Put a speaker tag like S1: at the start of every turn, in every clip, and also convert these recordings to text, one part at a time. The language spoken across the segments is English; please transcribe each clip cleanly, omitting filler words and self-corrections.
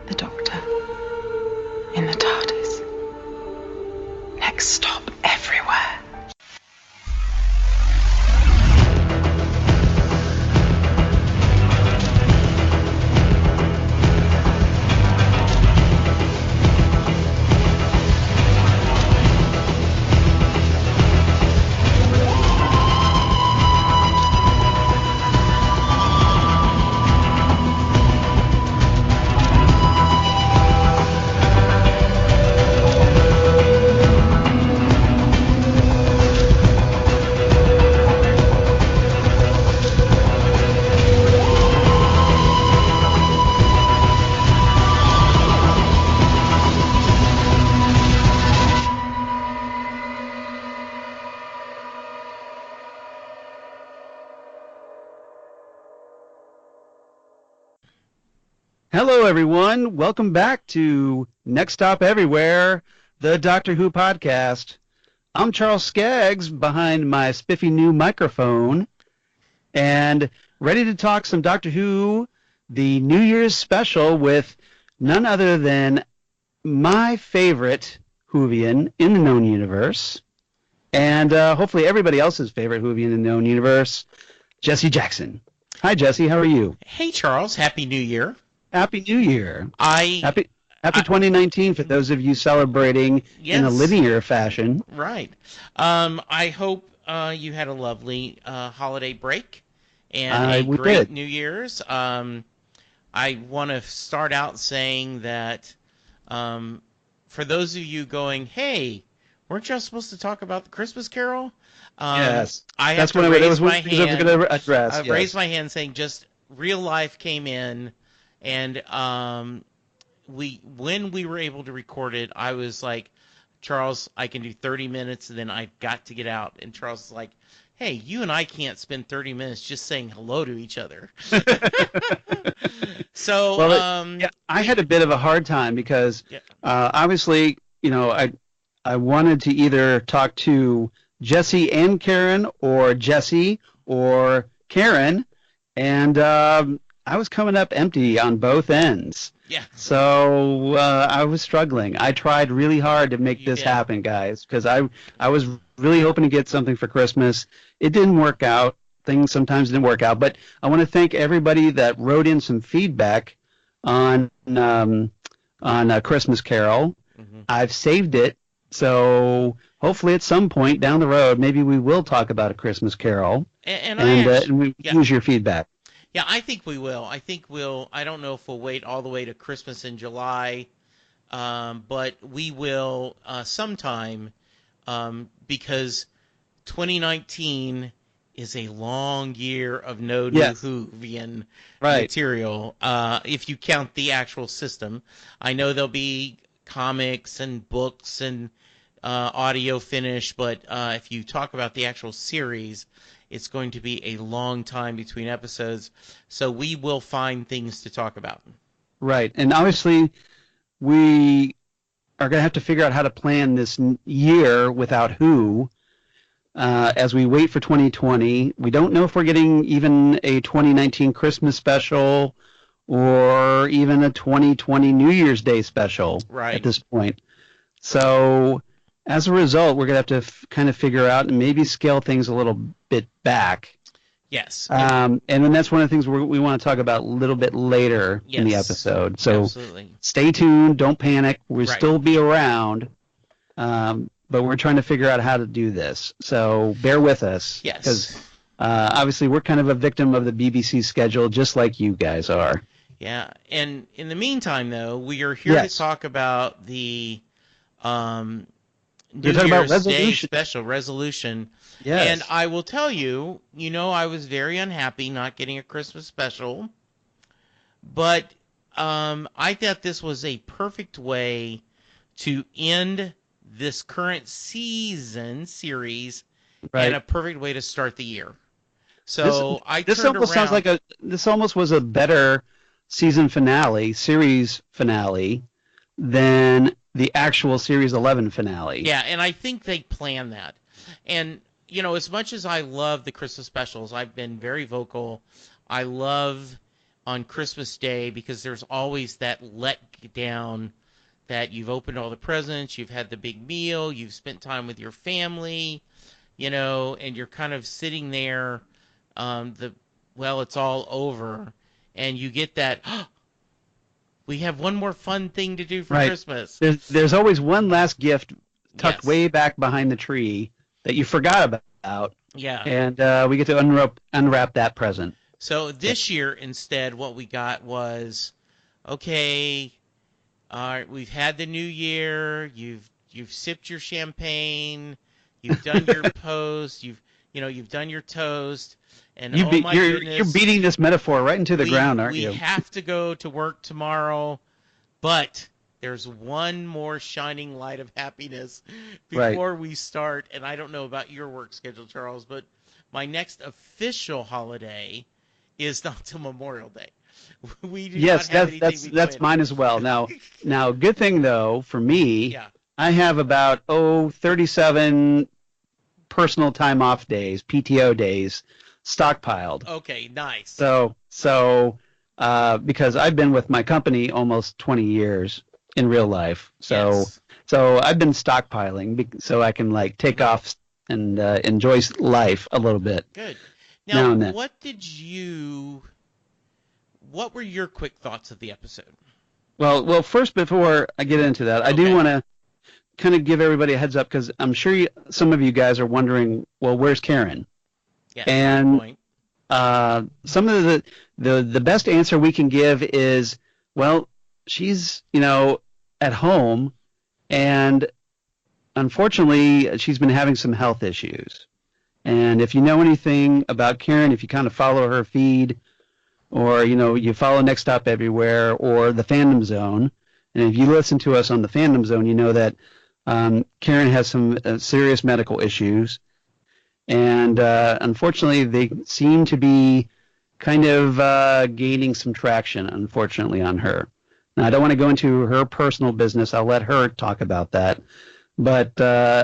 S1: The Doctor. In the TARDIS. Next stop, everywhere.
S2: Hello, everyone. Welcome back to Next Stop Everywhere, the Doctor Who podcast. I'm Charles Skaggs behind my spiffy new microphone and ready to talk some Doctor Who, the New Year's special with none other than my favorite Whovian in the known universe and hopefully everybody else's favorite Whovian in the known universe, Jesse Jackson. Hi, Jesse. How are you?
S3: Hey, Charles. Happy New Year.
S2: Happy New Year.
S3: Happy
S2: 2019 for those of you celebrating in a linear fashion.
S3: Right. I hope you had a lovely holiday break and a great New Year's. I want to start out saying that for those of you going, hey, weren't y'all supposed to talk about the Christmas Carol?
S2: Yes.
S3: I have to raise my hand.
S2: I've
S3: raised my hand saying just real life came in. And when we were able to record it, I was like, Charles, I can do 30 minutes, and then I've got to get out. And Charles is like, hey, you and I can't spend 30 minutes just saying hello to each other. So,
S2: I had a bit of a hard time because obviously, I wanted to either talk to Jesse and Karen or Jesse or Karen, and I was coming up empty on both ends.
S3: Yeah.
S2: So I was struggling. I tried really hard to make this happen, guys, because I was really hoping to get something for Christmas. It didn't work out. Things sometimes didn't work out. But I want to thank everybody that wrote in some feedback on Christmas Carol. Mm-hmm. I've saved it. So hopefully at some point down the road, maybe we will talk about A Christmas Carol and we use your feedback.
S3: Yeah, I think we will. I don't know if we'll wait all the way to Christmas in July, but we will sometime because 2019 is a long year of no new Whovian material, if you count the actual system. I know there'll be comics and books and audio finish, but if you talk about the actual series, it's going to be a long time between episodes, so we will find things to talk about.
S2: Right, and obviously we are going to have to figure out how to plan this year without Who as we wait for 2020. We don't know if we're getting even a 2019 Christmas special or even a 2020 New Year's Day special at this point. So as a result, we're going to have to kind of figure out and maybe scale things a little bit back.
S3: Yes.
S2: And then that's one of the things we want to talk about a little bit later in the episode. So stay tuned. Don't panic. We'll still be around. But we're trying to figure out how to do this. So bear with us.
S3: Yes.
S2: Because obviously we're kind of a victim of the BBC schedule, just like you guys are.
S3: Yeah. And in the meantime, though, we are here to talk about the New Year's Day special resolution.
S2: Yes.
S3: And I will tell you, I was very unhappy not getting a Christmas special, but I thought this was a perfect way to end this current series and a perfect way to start the year. So
S2: this almost sounds like this almost was a better series finale than the actual Series 11 finale.
S3: Yeah, and I think they planned that. And, as much as I love the Christmas specials, I've been very vocal. I love on Christmas Day, because there's always that let down that you've opened all the presents, you've had the big meal, you've spent time with your family, and you're kind of sitting there, it's all over, and you get that, we have one more fun thing to do for
S2: Right.
S3: Christmas.
S2: There's always one last gift tucked
S3: Yes.
S2: way back behind the tree that you forgot about,
S3: Yeah.
S2: and we get to unwrap that present.
S3: So this year, instead, what we got was, okay, we've had the new year, you've sipped your champagne, you've done your post, you've done your toast, and oh my goodness,
S2: You're beating this metaphor right into the ground, aren't you?
S3: We have to go to work tomorrow, but there's one more shining light of happiness before we start. And I don't know about your work schedule, Charles, but my next official holiday is not till Memorial Day. We do
S2: Yes,
S3: not have anything
S2: that's mine as well. Now, good thing though for me,
S3: Yeah.
S2: I have about 37 personal time off days, PTO days, stockpiled.
S3: Okay, nice.
S2: So because I've been with my company almost 20 years in real life,
S3: Yes.
S2: so I've been stockpiling so I can take off and enjoy life a little bit.
S3: Good.
S2: Now and
S3: Now,
S2: then.
S3: what were your quick thoughts of the episode?
S2: Well, first before I get into that, I do
S3: Okay.
S2: want to kind of give everybody a heads up because I'm sure some of you guys are wondering, well, where's Karen?
S3: Yes,
S2: And
S3: good point.
S2: some of the best answer we can give is, well, she's at home, and unfortunately she's been having some health issues. And if you know anything about Karen, if you kind of follow her feed, or you follow Next Stop Everywhere or the Fandom Zone, and if you listen to us on the Fandom Zone, you know that Karen has some serious medical issues, and unfortunately they seem to be kind of gaining some traction, unfortunately, on her. Now, I don't want to go into her personal business. I'll let her talk about that. But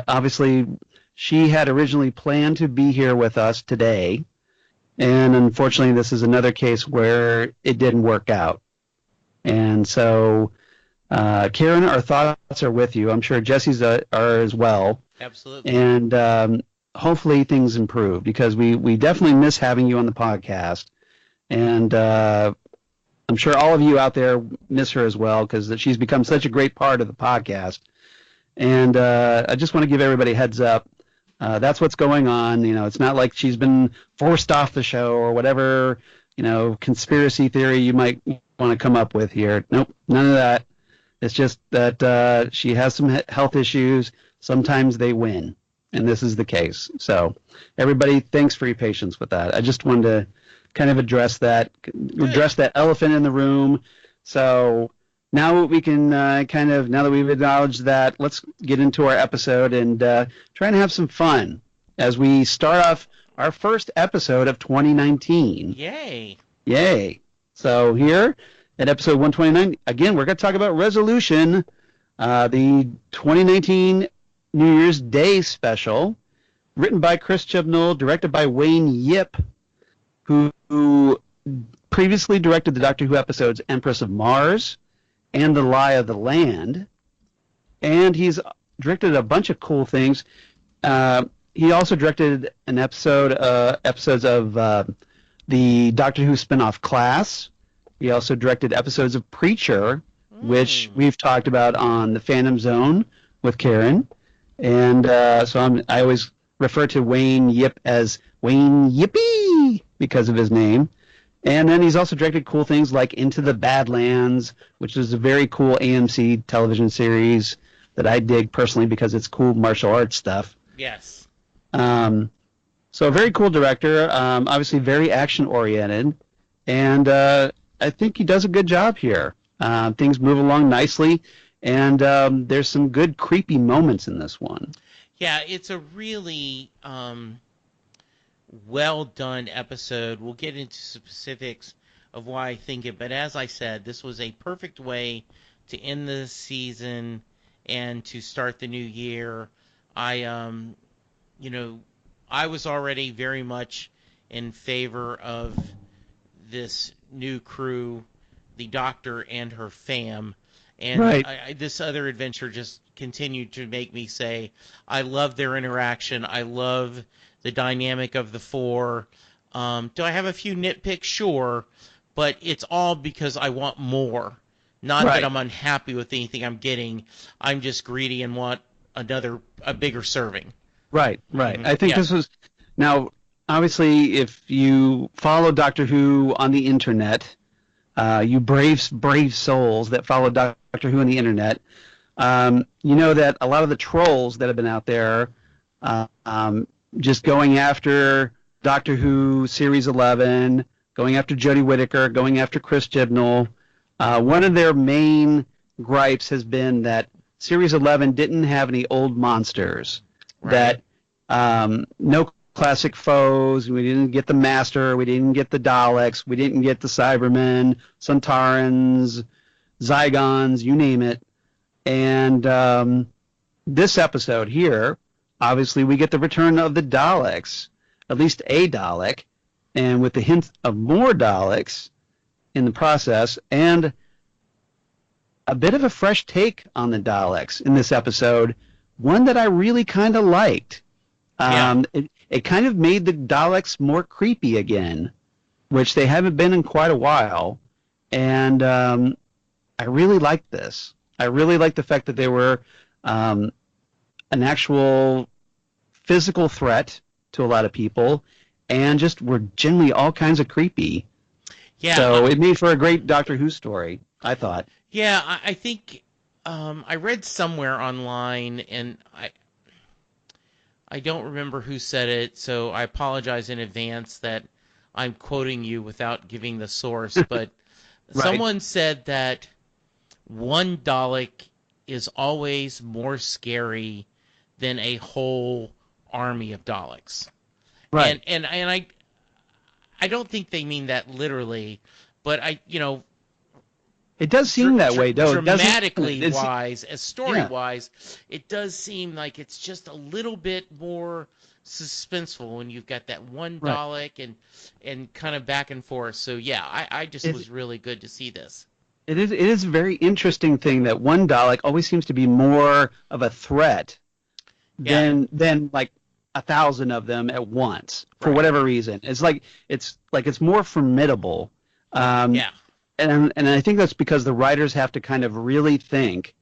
S2: obviously, she had originally planned to be here with us today, and unfortunately, this is another case where it didn't work out. And so, Karen, our thoughts are with you. I'm sure Jesse's are as well.
S3: Absolutely.
S2: And hopefully things improve, because we definitely miss having you on the podcast. And I'm sure all of you out there miss her as well, because she's become such a great part of the podcast. And I just want to give everybody a heads up. That's what's going on. It's not like she's been forced off the show or whatever, conspiracy theory you might want to come up with here. Nope, none of that. It's just that she has some health issues. Sometimes they win, and this is the case. So everybody, thanks for your patience with that. I just wanted to kind of address that elephant in the room. So now we can now that we've acknowledged that, let's get into our episode and try and have some fun as we start off our first episode of 2019.
S3: Yay.
S2: So here at episode 129, again, we're going to talk about Resolution, the 2019 New Year's Day special, written by Chris Chibnall, directed by Wayne Yip, who previously directed the Doctor Who episodes Empress of Mars and The Lie of the Land, and he's directed a bunch of cool things. He also directed an episodes of the Doctor Who spinoff Class. He also directed episodes of Preacher, which we've talked about on the Phantom Zone with Karen. And so I always refer to Wayne Yip as Wayne Yippee because of his name. And then he's also directed cool things like Into the Badlands, which is a very cool AMC television series that I dig personally because it's cool martial arts stuff.
S3: Yes.
S2: So a very cool director, obviously very action-oriented, and I think he does a good job here. Things move along nicely, and there's some good creepy moments in this one.
S3: Yeah, it's a really well-done episode. We'll get into specifics of why I think it, but as I said, this was a perfect way to end the season and to start the new year. I was already very much in favor of this new crew, the Doctor and her fam. And
S2: Right.
S3: this other adventure just continued to make me say, I love their interaction. I love the dynamic of the four. Do I have a few nitpicks? Sure. But it's all because I want more. Not that
S2: Right.
S3: I'm unhappy with anything I'm getting. I'm just greedy and want a bigger serving.
S2: Right. I think
S3: Yeah.
S2: this was now. Obviously, if you follow Doctor Who on the internet, you brave souls that follow Doctor Who on the internet, you know that a lot of the trolls that have been out there, just going after Doctor Who Series 11, going after Jodie Whittaker, going after Chris Chibnall. One of their main gripes has been that Series 11 didn't have any old monsters,
S3: Right.
S2: that no classic foes, we didn't get the Master, we didn't get the Daleks, we didn't get the Cybermen, Centaurans, Zygons, you name it. And this episode here, obviously we get the return of the Daleks, at least a Dalek, and with the hint of more Daleks in the process, and a bit of a fresh take on the Daleks in this episode, one that I really kind of liked.
S3: Yeah.
S2: It kind of made the Daleks more creepy again, which they haven't been in quite a while, and I really liked this. I really liked the fact that they were an actual physical threat to a lot of people, and just were generally all kinds of creepy.
S3: Yeah.
S2: So it made for a great Doctor Who story, I thought.
S3: Yeah, I think I read somewhere online, and I don't remember who said it, so I apologize in advance that I'm quoting you without giving the source, but
S2: Right.
S3: someone said that one Dalek is always more scary than a whole army of Daleks.
S2: Right.
S3: And I don't think they mean that literally, but
S2: It does seem that way, though. It doesn't-
S3: dramatically
S2: it's-
S3: wise, as story wise, it does seem like it's just a little bit more suspenseful when you've got that one
S2: Right.
S3: Dalek and kind of back and forth. So yeah, I just was really good to see this.
S2: It is a very interesting thing that one Dalek always seems to be more of a threat than like 1,000 of them at once for
S3: Right.
S2: whatever reason. It's like it's more formidable.
S3: Yeah.
S2: And I think that's because the writers have to kind of really think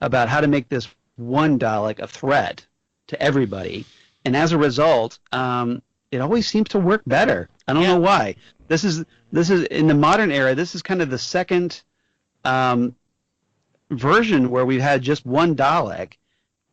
S2: about how to make this one Dalek a threat to everybody, and as a result, it always seems to work better. I don't know why. This is in the modern era. This is kind of the second version where we've had just one Dalek,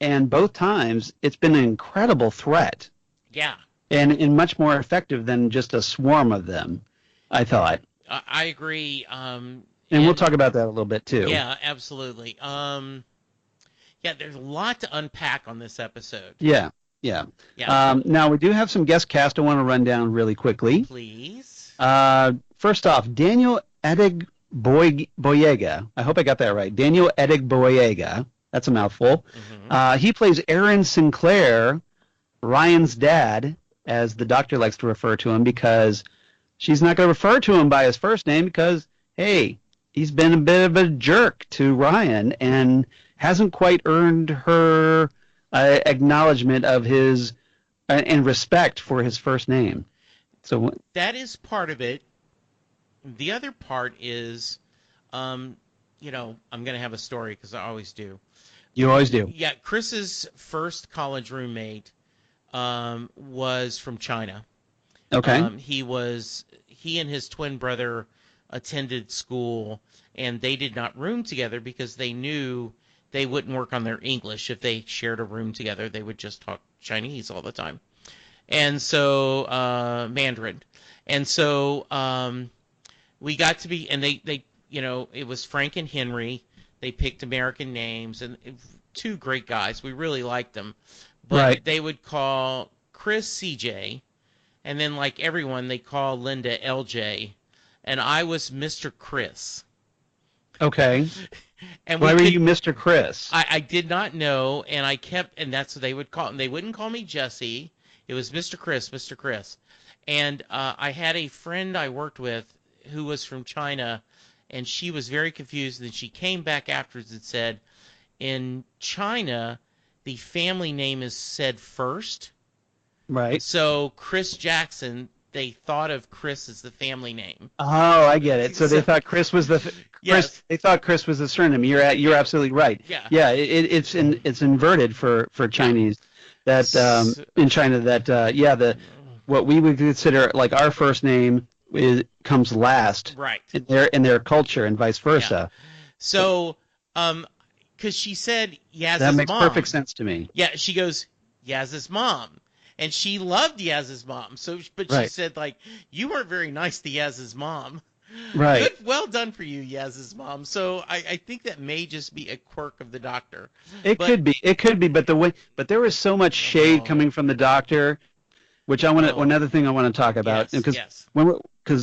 S2: and both times it's been an incredible threat.
S3: Yeah.
S2: And much more effective than just a swarm of them, I thought.
S3: I agree.
S2: And we'll talk about that a little bit too.
S3: Yeah, absolutely. Yeah, there's a lot to unpack on this episode.
S2: Yeah. Now we do have some guest cast I want to run down really quickly.
S3: Please.
S2: First off, Daniel Adegboyega. I hope I got that right. Daniel Adegboyega. That's a mouthful.
S3: Mhm.
S2: He plays Aaron Sinclair, Ryan's dad, as the Doctor likes to refer to him, because she's not going to refer to him by his first name because, hey, he's been a bit of a jerk to Ryan and hasn't quite earned her acknowledgement of his and respect for his first name. So
S3: that is part of it. The other part is, I'm going to have a story because I always do.
S2: You always do.
S3: Yeah, Chris's first college roommate was from China.
S2: Okay.
S3: He and his twin brother attended school, and they did not room together because they knew they wouldn't work on their English if they shared a room together. They would just talk Chinese all the time, and so Mandarin. And so we got to be, and they it was Frank and Henry. They picked American names, and two great guys. We really liked them, but
S2: Right.
S3: they would call Chris CJ. And then, like everyone, they call Linda LJ, and I was Mr. Chris.
S2: Okay.
S3: And
S2: Why were you Mr. Chris?
S3: I did not know, and and that's what they would call. And they wouldn't call me Jesse. It was Mr. Chris, Mr. Chris. And I had a friend I worked with who was from China, and she was very confused. And then she came back afterwards and said, in China, the family name is said first.
S2: Right.
S3: So Chris Jackson, they thought of Chris as the family name.
S2: Oh, I get it. So they thought Chris was the
S3: Yes.
S2: They thought Chris was the surname. You're absolutely right.
S3: Yeah.
S2: Yeah. It's inverted for Chinese. That in China what we would consider like our first name comes last.
S3: Right.
S2: In their culture and vice versa.
S3: Yeah. So because she said Yaz's mom.
S2: That makes perfect sense to me.
S3: Yeah. She goes Yaz's mom. And she loved Yaz's mom, but she said, like, you weren't very nice to Yaz's mom.
S2: Right.
S3: Good, well done for you, Yaz's mom. So I think that may just be a quirk of the Doctor.
S2: It could be, but there was so much shade coming from the Doctor, which another thing I want to talk about, because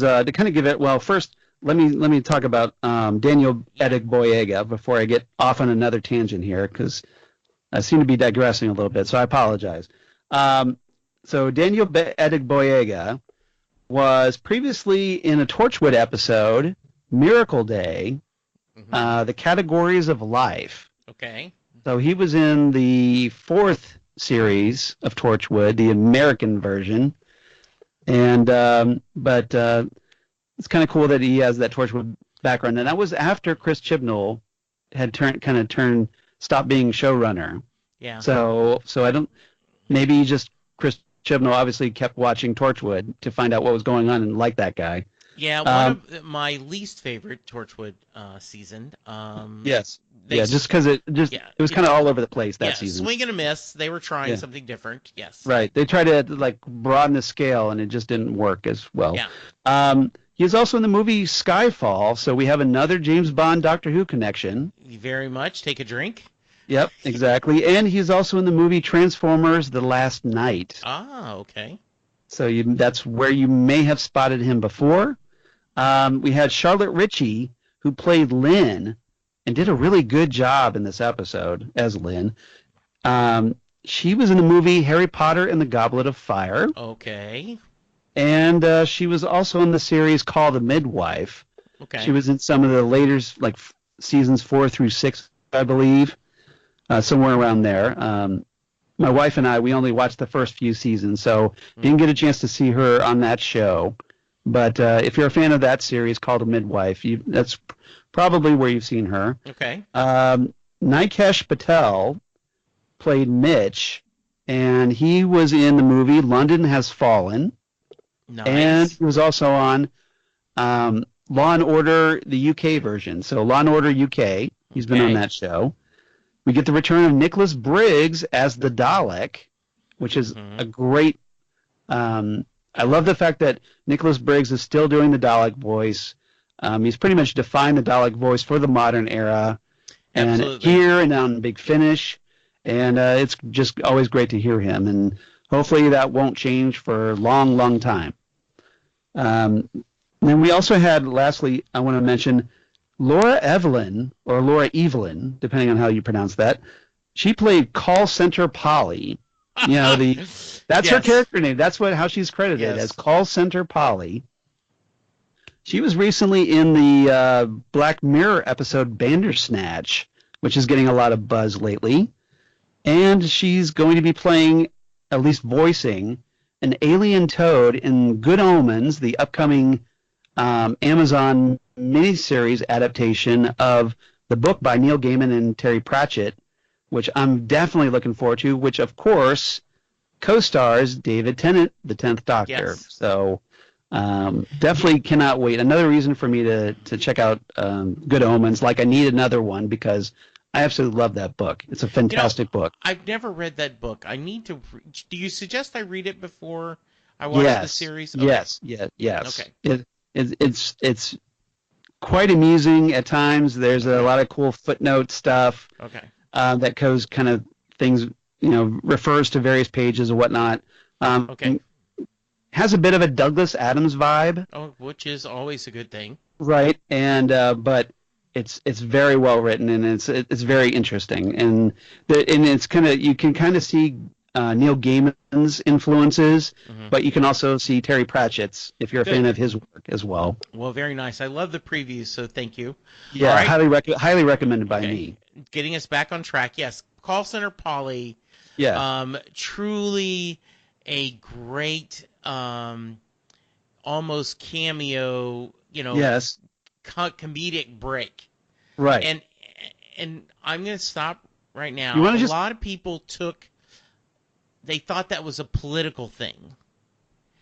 S2: to kind of give it, well, first let me talk about Daniel Adegboyega before I get off on another tangent here, because I seem to be digressing a little bit, so I apologize. So Daniel Adegboyega was previously in a Torchwood episode, Miracle Day, The Categories of Life.
S3: Okay.
S2: So he was in the 4th series of Torchwood, the American version. And but it's kind of cool that he has that Torchwood background. And that was after Chris Chibnall had stopped being showrunner.
S3: Yeah.
S2: So I don't. Maybe just Chris Chibnall obviously kept watching Torchwood to find out what was going on and liked that guy.
S3: Yeah, one of my least favorite Torchwood season.
S2: Yes. Just because it was kind of all over the place that season.
S3: Swing and a miss. They were trying something different. Yes.
S2: Right. They tried to like broaden the scale, and it just didn't work as well.
S3: Yeah.
S2: He's also in the movie Skyfall, so we have another James Bond Doctor Who connection.
S3: Very much. Take a drink.
S2: Yep, exactly. And he's also in the movie Transformers: The Last Knight.
S3: Ah, okay.
S2: So that's where you may have spotted him before. We had Charlotte Ritchie, who played Lynn and did a really good job in this episode as Lynn. She was in the movie Harry Potter and the Goblet of Fire.
S3: Okay.
S2: And she was also in the series Call the Midwife.
S3: Okay.
S2: She was in some of the later, like seasons 4 through 6, I believe. Somewhere around there. My wife and I, we only watched the first few seasons, so didn't get a chance to see her on that show. But if you're a fan of that series called A Midwife, that's probably where you've seen her.
S3: Okay.
S2: Nikesh Patel played Mitch, and he was in the movie London Has Fallen.
S3: Nice.
S2: And he was also on Law and Order, the UK version. So Law and Order UK, he's been on that show. We get the return of Nicholas Briggs as the Dalek, which is a great. I love the fact that Nicholas Briggs is still doing the Dalek voice. He's pretty much defined the Dalek voice for the modern era, and here and on Big Finish, and it's just always great to hear him. And hopefully that won't change for a long, long time. Then we also had, lastly, I want to mention Laura Evelyn, or Laura Evelyn, depending on how you pronounce that. She played Call Center Polly. You know, that's her character name. That's how she's credited, as Call Center Polly. She was recently in the Black Mirror episode Bandersnatch, which is getting a lot of buzz lately. And she's going to be playing, at least voicing, an alien toad in Good Omens, the upcoming Amazon miniseries adaptation of the book by Neil Gaiman and Terry Pratchett, which I'm definitely looking forward to, which, of course, co-stars David Tennant, the 10th Doctor.
S3: Yes.
S2: So definitely cannot wait. Another reason for me to check out Good Omens, like I need another one, because I absolutely love that book. It's a fantastic book.
S3: I've never read that book. I need to. Do you suggest I read it before I watch the series? Okay.
S2: Yes.
S3: Okay.
S2: It's quite amusing at times. There's a lot of cool footnote stuff.
S3: Okay.
S2: That goes kind of things, refers to various pages and whatnot.
S3: Okay.
S2: Has a bit of a Douglas Adams vibe.
S3: Oh, which is always a good thing.
S2: Right, and but it's very well written, and it's very interesting, and it's kind of, you can kind of see Neil Gaiman's influences,
S3: Mhm.
S2: but you can also see Terry Pratchett's if you're a
S3: Good.
S2: fan of his work as well.
S3: Well, very nice. I love the previews, so thank you.
S2: Yeah,
S3: All right.
S2: highly recommended by
S3: Okay.
S2: me.
S3: Getting us back on track. Yes, Call Center Polly.
S2: Yeah.
S3: Truly a great, almost cameo,
S2: Yes.
S3: comedic break.
S2: Right.
S3: And I'm going to stop right now.
S2: You want
S3: A
S2: to just
S3: lot of people they thought that was a political thing.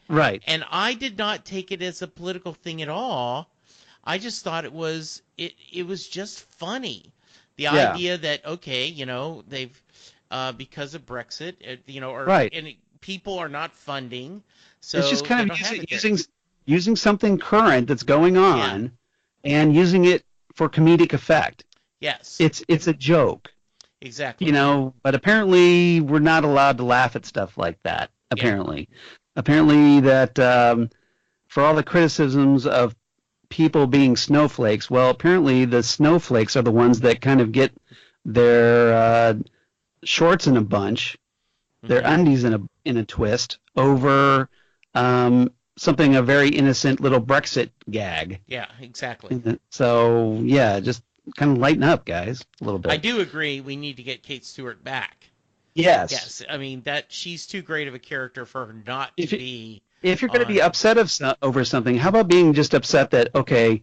S2: right.
S3: And I did not take it as a political thing at all. I just thought it was just funny. The
S2: Yeah.
S3: idea that, okay, they've because of Brexit,
S2: Right.
S3: and people are not funding, so
S2: It's just
S3: they
S2: kind
S3: don't have
S2: of
S3: it there.
S2: using something current that's going on and using it for comedic effect.
S3: Yes,
S2: It's a joke,
S3: exactly.
S2: but apparently we're not allowed to laugh at stuff like that. Apparently that for all the criticisms of people being snowflakes, well, apparently the snowflakes are the ones that kind of get their shorts in a bunch, their
S3: Mhm.
S2: undies in a twist over something a very innocent little Brexit gag.
S3: Yeah, exactly.
S2: So yeah, just kind of lighten up, guys, a little bit.
S3: I do agree. We need to get Kate Stewart back.
S2: Yes.
S3: Yes, I mean that she's too great of a character for her not to be.
S2: If you're going to be
S3: on.
S2: upset over something, how about being just upset that, okay,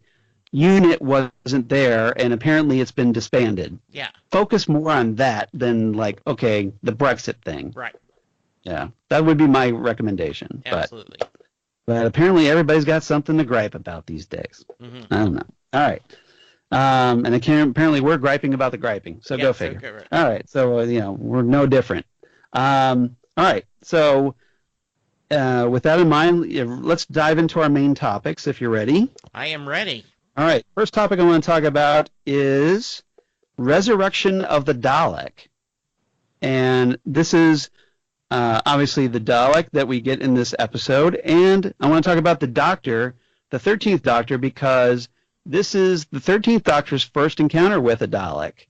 S2: unit wasn't there and apparently it's been disbanded?
S3: Yeah,
S2: Focus more on that than like, okay, the Brexit thing.
S3: right.
S2: Yeah, that would be my recommendation.
S3: Absolutely.
S2: But apparently everybody's got something to gripe about these days.
S3: Mhm.
S2: I don't know. All right. And apparently we're griping about the griping. So go figure.
S3: Okay, right.
S2: All right. So, we're no different. All right. So with that in mind, let's dive into our main topics if you're ready.
S3: I am ready.
S2: All right. First topic I want to talk about is Resurrection of the Dalek. And this is obviously the Dalek that we get in this episode. And I want to talk about the Doctor, the 13th Doctor, because this is the 13th Doctor's first encounter with a Dalek.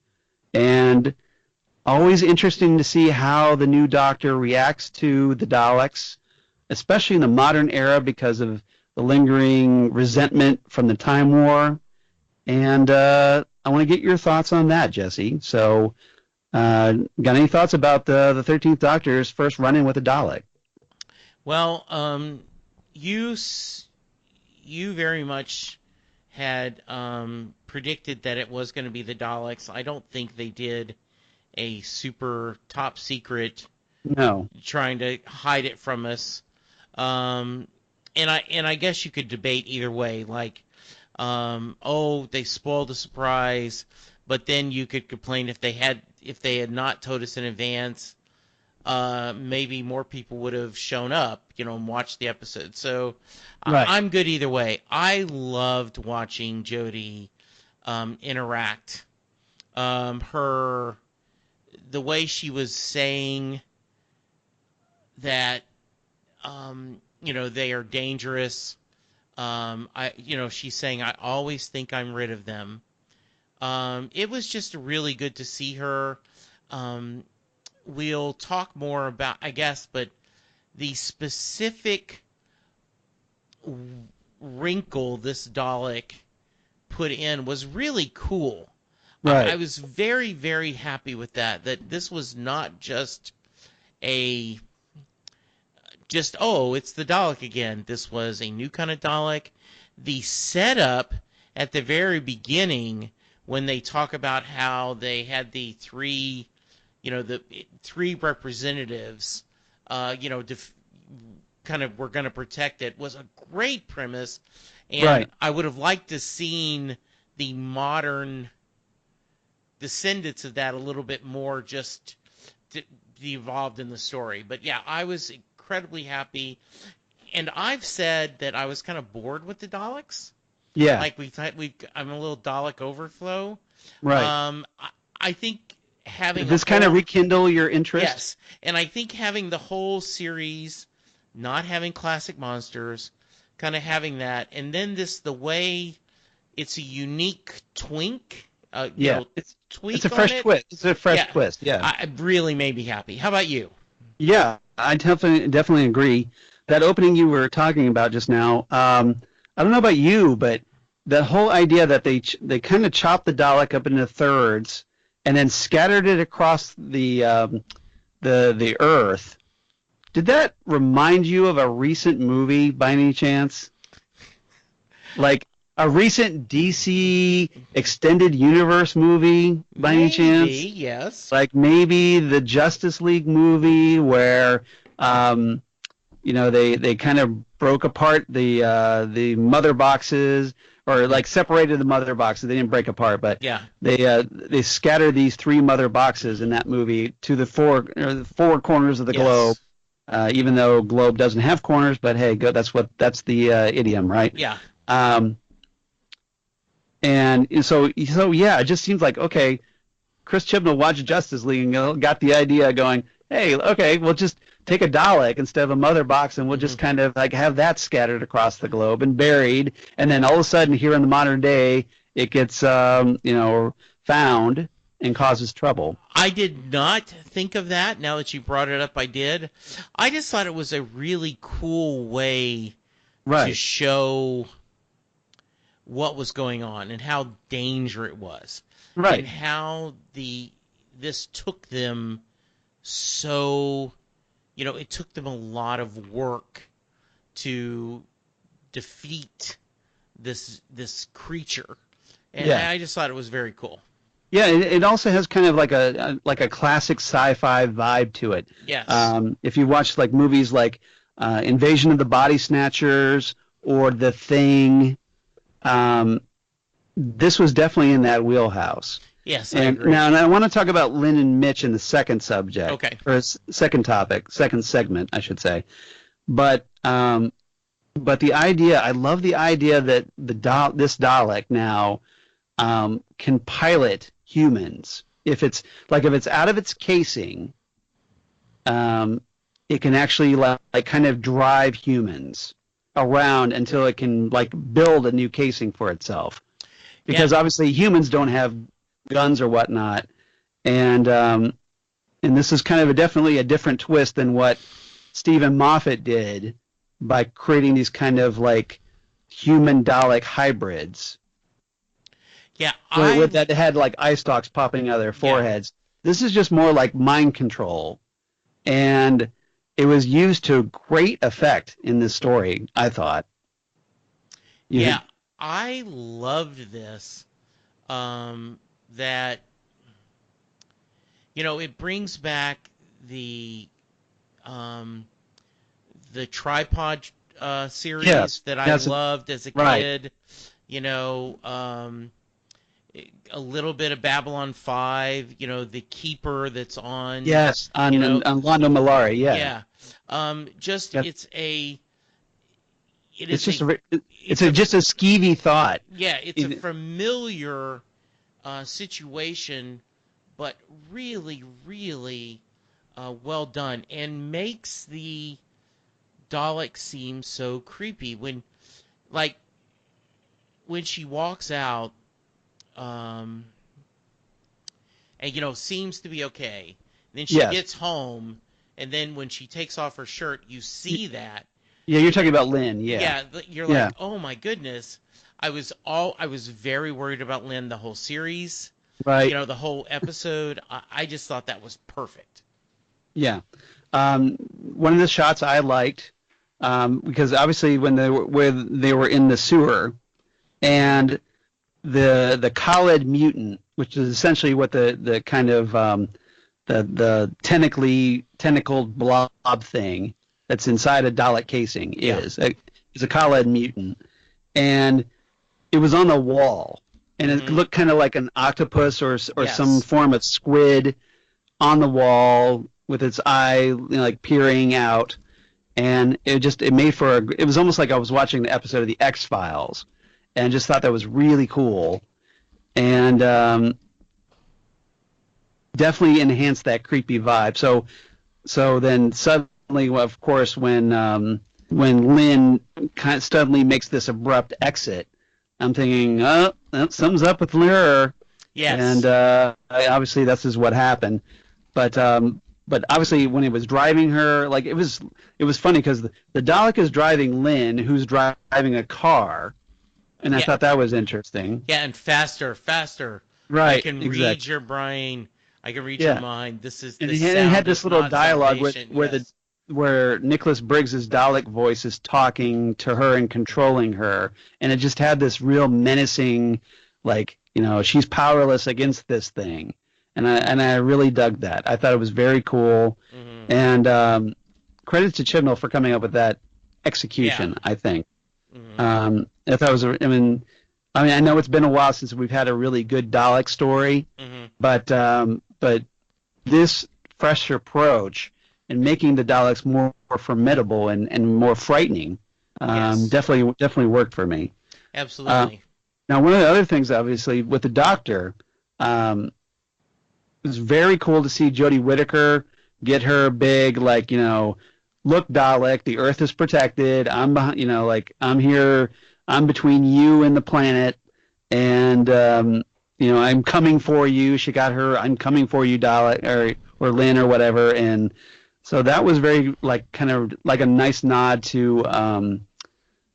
S2: And always interesting to see how the new Doctor reacts to the Daleks, especially in the modern era because of the lingering resentment from the Time War. And I want to get your thoughts on that, Jesse. So got any thoughts about the 13th Doctor's first run-in with a Dalek?
S3: Well, you very much had predicted that it was going to be the Daleks. I don't think they did a super top secret
S2: No.
S3: trying to hide it from us. And I guess you could debate either way, like, they spoiled the surprise, but then you could complain if they had not told us in advance, maybe more people would have shown up, and watched the episode. So
S2: Right.
S3: I'm good either way. I loved watching Jodie interact. The way she was saying that, they are dangerous. She's saying, I always think I'm rid of them. It was just really good to see her. We'll talk more about, I guess, but the specific wrinkle this Dalek put in was really cool.
S2: Right.
S3: I was very, very happy with that this was not just it's the Dalek again. This was a new kind of Dalek. The setup at the very beginning, when they talk about how they had the three representatives, kind of were going to protect it, was a great premise. And
S2: Right.
S3: I would have liked to seen the modern descendants of that a little bit more, just to be involved in the story. But yeah, I was incredibly happy. And I've said that I was kind of bored with the Daleks.
S2: Yeah.
S3: Like I'm a little Dalek overflow.
S2: Right.
S3: I think having
S2: Did this kind of rekindle your interest?
S3: Yes, and I think having the whole series, not having classic monsters, kind of having that, and then the way it's a unique twink.
S2: Yeah.
S3: Tweak
S2: It's a
S3: on
S2: fresh
S3: it.
S2: twist. It's a fresh
S3: Yeah.
S2: twist. Yeah.
S3: It really made me happy. How about you?
S2: Yeah, I definitely agree. That opening you were talking about just now, I don't know about you, but the whole idea that they kind of chopped the Dalek up into thirds and then scattered it across the Earth. Did that remind you of a recent movie by any chance? Like a recent DC extended universe movie by any chance?
S3: Maybe, yes.
S2: Like maybe the Justice League movie where they kind of broke apart the mother boxes, or like separated the mother boxes. They didn't break apart, but
S3: Yeah.
S2: they scattered these three mother boxes in that movie to the four corners of the
S3: Yes.
S2: globe. Even though globe doesn't have corners, but hey, that's the idiom, right?
S3: Yeah.
S2: And so yeah, it just seems like, okay, Chris Chibnall watched Justice League and got the idea going, hey, okay, we'll just take a Dalek instead of a mother box, and we'll just kind of like have that scattered across the globe and buried, and then all of a sudden here in the modern day it gets found and causes trouble.
S3: I did not think of that. Now that you brought it up, I did. I just thought it was a really cool way to show what was going on and how dangerous it was.
S2: Right.
S3: And how this took them so, it took them a lot of work to defeat this creature. And
S2: Yeah.
S3: I just thought it was very cool.
S2: Yeah, it also has kind of like a classic sci-fi vibe to it.
S3: Yes.
S2: If you watch like movies like Invasion of the Body Snatchers or The Thing, this was definitely in that wheelhouse.
S3: Yes, I agree.
S2: Now, and I want to talk about Lynn and Mitch in the second subject.
S3: Okay.
S2: Or second segment, I should say. But the idea, I love the idea that this Dalek now can pilot humans. If it's out of its casing, it can actually like kind of drive humans around until it can like build a new casing for itself. Because obviously humans don't have guns or whatnot, and this is kind of definitely a different twist than what Stephen Moffat did by creating these kind of like human Dalek hybrids.
S3: Yeah,
S2: that had like eye stalks popping out of their foreheads. Yeah. This is just more like mind control, and it was used to great effect in this story, I thought.
S3: I loved this. That it brings back the tripod series that I loved as a kid. A little bit of Babylon 5, the Keeper that's on.
S2: Yes, on Londo Mollari, yeah. It's just a skeevy thought.
S3: Yeah, it's a familiar situation, but really, really well done, and makes the Dalek seem so creepy when she walks out, and seems to be okay. Then she gets home, and then when she takes off her shirt, you see that.
S2: Yeah, you're talking about Lynn. Yeah.
S3: Yeah, you're like, oh my goodness. I was very worried about Lynn the whole series.
S2: Right.
S3: The whole episode. I just thought that was perfect.
S2: Yeah. One of the shots I liked, because obviously when they were in the sewer, and the Khaled mutant, which is essentially what the kind of the tentacled blob thing that's inside a Dalek casing is. It's a Khaled mutant, and it was on the wall, and it looked kind of like an octopus or some form of squid on the wall with its eye like peering out, and it was almost like I was watching the episode of the X-Files, and just thought that was really cool, and definitely enhanced that creepy vibe. So then suddenly, of course, when Lynn kind of suddenly makes this abrupt exit, I'm thinking, oh, something's up with her.
S3: Yes.
S2: And obviously this is what happened. But but obviously when he was driving her, like it was funny because the Dalek is driving Lynn, who's driving a car, and I thought that was interesting.
S3: Yeah, and faster.
S2: Right.
S3: I can
S2: exactly.
S3: read your brain. I can read your mind. This is
S2: and
S3: the
S2: it
S3: sound
S2: had this
S3: is
S2: little
S3: not
S2: dialogue
S3: salvation.
S2: where Nicholas Briggs's Dalek voice is talking to her and controlling her, and it just had this real menacing, like, you know, she's powerless against this thing, and I really dug that. I thought it was very cool, and credits to Chibnall for coming up with that execution. I think. I thought it was. I know it's been a while since we've had a really good Dalek story, but this fresh approach and making the Daleks more formidable and more frightening definitely worked for me.
S3: Absolutely.
S2: Now, one of the other things, obviously, with the Doctor, it was very cool to see Jodie Whittaker get her big, like, you know, look, Dalek, the Earth is protected. I'm behind, you know, like, I'm here. I'm between you and the planet, and you know, I'm coming for you. She got her "I'm coming for you" Dalek or Lynn or whatever, and so that was very, like, kind of like a nice nod to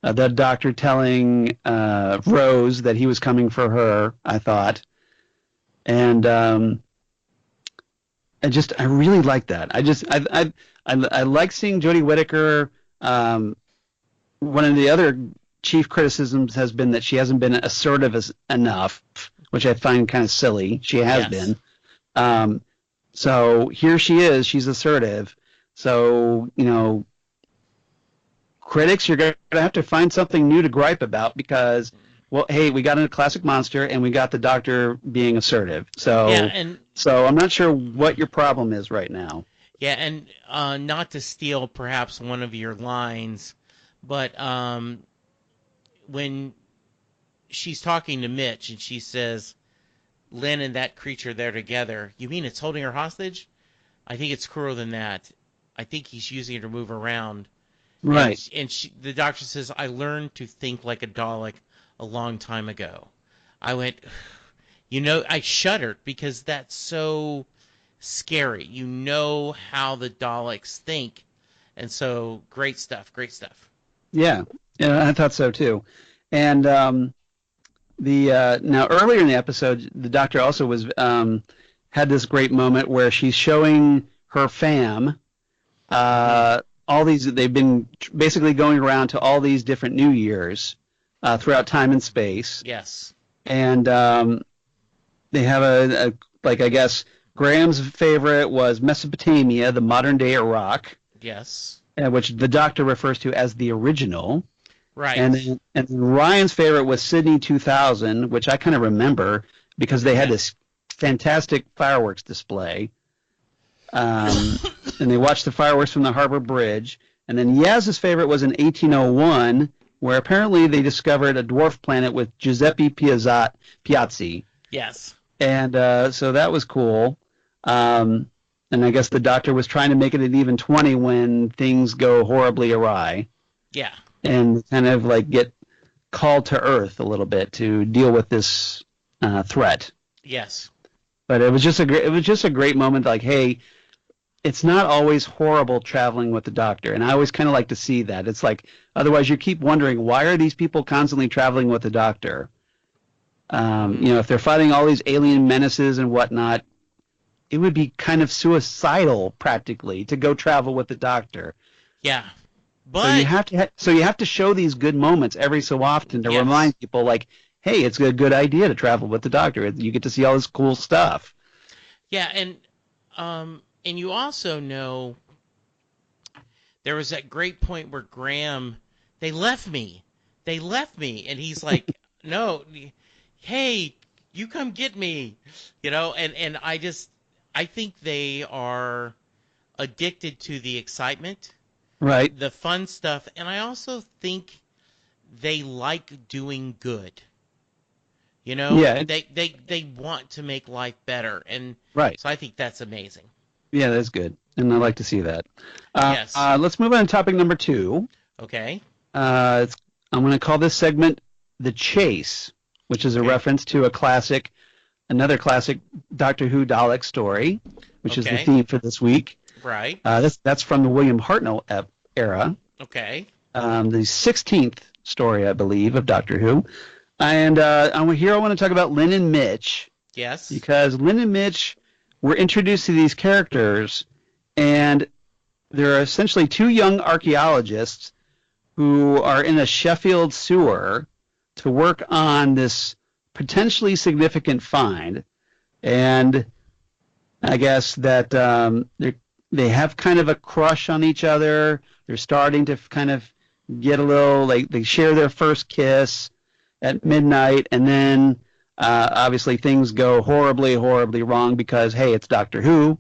S2: the Doctor telling Rose that he was coming for her, I thought, and I really like that. I like seeing Jodie Whittaker. One of the other chief criticisms has been that she hasn't been assertive enough, which I find kind of silly. She has been. So here she is. She's assertive. So, you know, critics, you're going to have to find something new to gripe about because, well, hey, we got a classic monster and we got the Doctor being assertive. So, so I'm not sure what your problem is right now.
S3: Yeah, and not to steal perhaps one of your lines, but when she's talking to Mitch and she says, Lynn and that creature, they're together, you mean it's holding her hostage? I think it's crueler than that. I think he's using her to move around.
S2: Right.
S3: And the Doctor says, I learned to think like a Dalek a long time ago. I went, you know, I shuddered because that's so scary. You know how the Daleks think. And so, great stuff.
S2: Yeah, I thought so too. And now earlier in the episode, the Doctor also was had this great moment where she's showing her fam all these. They've been basically going around to all these different New Years throughout time and space.
S3: Yes.
S2: And they have I guess Graham's favorite was Mesopotamia, the modern day Iraq.
S3: Yes.
S2: Which the Doctor refers to as the original.
S3: Right.
S2: And Ryan's favorite was Sydney 2000, which I kind of remember because they had this fantastic fireworks display. And they watched the fireworks from the Harbor Bridge. And then Yaz's favorite was in 1801, where apparently they discovered a dwarf planet with Giuseppe Piazzi.
S3: Yes.
S2: And so that was cool. And I guess the Doctor was trying to make it an even 20 when things go horribly awry.
S3: Yeah.
S2: And kind of like get called to Earth a little bit to deal with this threat.
S3: Yes.
S2: But it was just a great moment. Like, hey, it's not always horrible traveling with the Doctor, and I always kind of like to see that. It's like otherwise you keep wondering why are these people constantly traveling with the Doctor? You know, if they're fighting all these alien menaces and whatnot, it would be kind of suicidal practically to go travel with the Doctor.
S3: Yeah.
S2: But so you have to show these good moments every so often to remind people, like, hey, it's a good idea to travel with the Doctor. You get to see all this cool stuff.
S3: Yeah, and you also know there was that great point where Graham, they left me, and he's like, no, hey, you come get me, you know, and I think they are addicted to the excitement.
S2: Right.
S3: The fun stuff, and I also think they like doing good. You know, they want to make life better, and so I think that's amazing.
S2: Yeah, that's good, and I like to see that.
S3: Yes.
S2: Let's move on to topic number 2.
S3: Okay.
S2: I'm going to call this segment "The Chase," which is a reference to another classic Doctor Who Dalek story, which is the theme for this week.
S3: Right.
S2: That's from the William Hartnell era.
S3: Okay.
S2: The 16th story, I believe, of Doctor Who. And here I want to talk about Lynn and Mitch.
S3: Yes.
S2: Because Lynn and Mitch were introduced to these characters, and there are essentially two young archaeologists who are in a Sheffield sewer to work on this potentially significant find. And I guess that they have kind of a crush on each other. They're starting to kind of get a little, like, they share their first kiss at midnight, and then obviously things go horribly, horribly wrong because, hey, it's Doctor Who,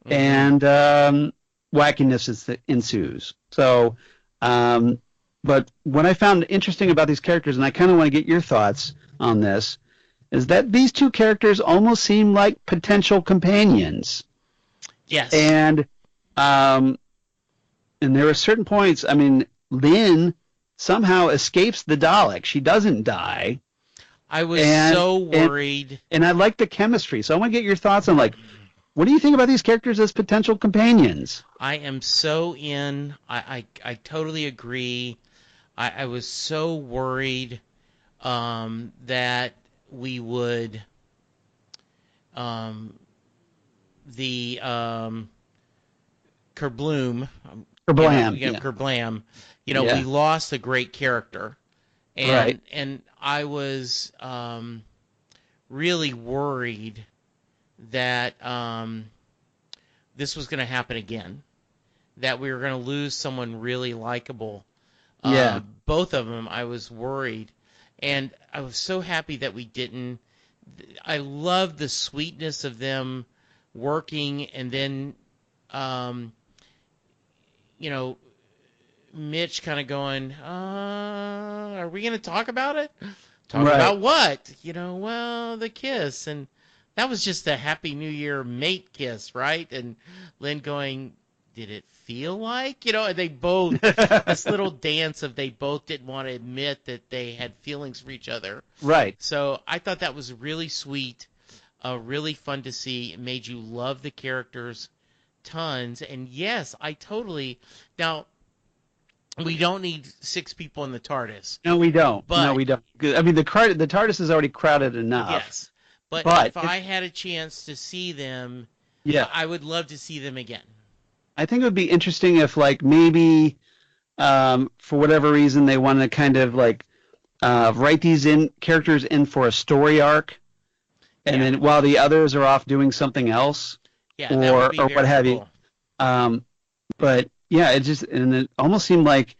S2: and wackiness ensues. So, but what I found interesting about these characters, and I kind of want to get your thoughts on this, is that these two characters almost seem like potential companions.
S3: Yes.
S2: And there are certain points, I mean, Lynn somehow escapes the Dalek. She doesn't die.
S3: I was so worried.
S2: And I like the chemistry. So I want to get your thoughts on, like, what do you think about these characters as potential companions?
S3: I am so in. I totally agree. I was so worried that we would the Kerblam. Kerblam. We lost a great character, and I was really worried that this was going to happen again, that we were going to lose someone really likable. Both of them, I was worried, and I was so happy that we didn't. I loved the sweetness of them working, and then Mitch kind of going, are we going to talk about it? Talk about what? Well, the kiss. And that was just a Happy New Year mate kiss, right? And Lynn going, did it feel like? And they both, this little dance of they both didn't want to admit that they had feelings for each other.
S2: Right.
S3: So I thought that was really sweet, really fun to see. It made you love the characters tons. And yes, I totally. Now, we don't need 6 people in the TARDIS.
S2: No, we don't.
S3: But,
S2: no, we don't. I mean, the TARDIS is already crowded enough.
S3: Yes. But if I had a chance to see them, I would love to see them again.
S2: I think it would be interesting if, like, maybe for whatever reason they want to kind of, like, write these characters in for a story arc, and then while the others are off doing something else, or what have you. But yeah, it almost seemed like,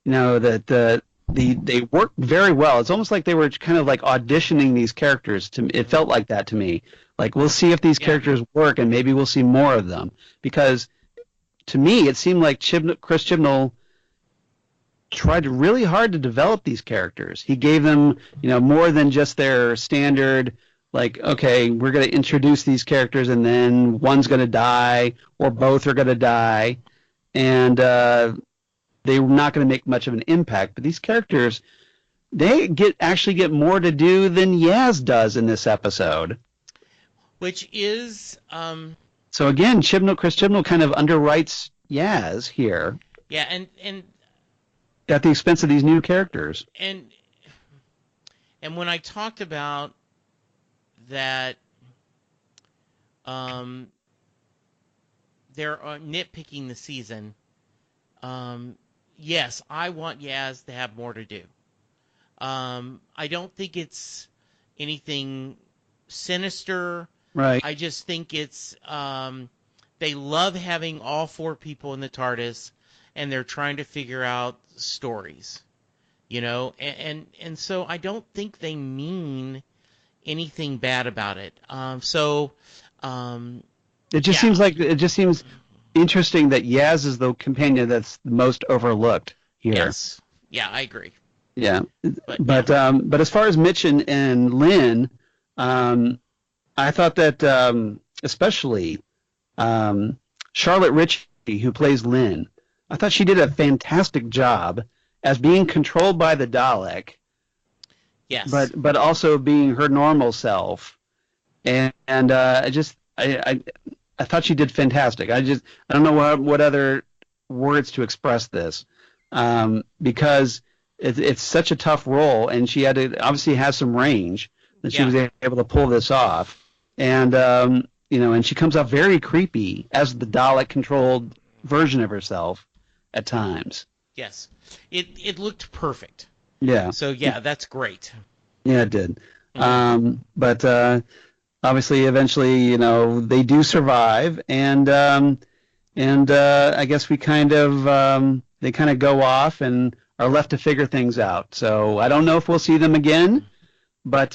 S2: that they worked very well. It's almost like they were kind of like auditioning these characters. It felt like that to me. Like, we'll see if these characters work, and maybe we'll see more of them. Because to me, it seemed like Chris Chibnall tried really hard to develop these characters. He gave them, more than just their standard, like, okay, we're going to introduce these characters, and then one's going to die, or both are going to die. And they're not going to make much of an impact. But these characters, they actually get more to do than Yaz does in this episode.
S3: Which is...
S2: So again, Chris Chibnall kind of underwrites Yaz here.
S3: Yeah, and
S2: at the expense of these new characters.
S3: And when I talked about that, they're nitpicking the season. Yes, I want Yaz to have more to do. I don't think it's anything sinister.
S2: Right.
S3: I just think it's they love having all 4 people in the TARDIS, and they're trying to figure out stories, and so I don't think they mean anything bad about it.
S2: It just seems interesting that Yaz is the companion that's the most overlooked here.
S3: Yes. Yeah, I agree.
S2: Yeah. But as far as Mitch and Lynn, I thought that especially Charlotte Ritchie, who plays Lynn, I thought she did a fantastic job as being controlled by the Dalek.
S3: Yes.
S2: But also being her normal self. And I I thought she did fantastic. I don't know what other words to express this, because it's such a tough role, and she had to obviously have some range that she was able to pull this off. And and she comes off very creepy as the Dalek-controlled version of herself at times.
S3: Yes, it looked perfect.
S2: Yeah.
S3: So yeah, that's great.
S2: Yeah, it did. But obviously, eventually, they do survive, and I guess they kind of go off and are left to figure things out. So I don't know if we'll see them again, but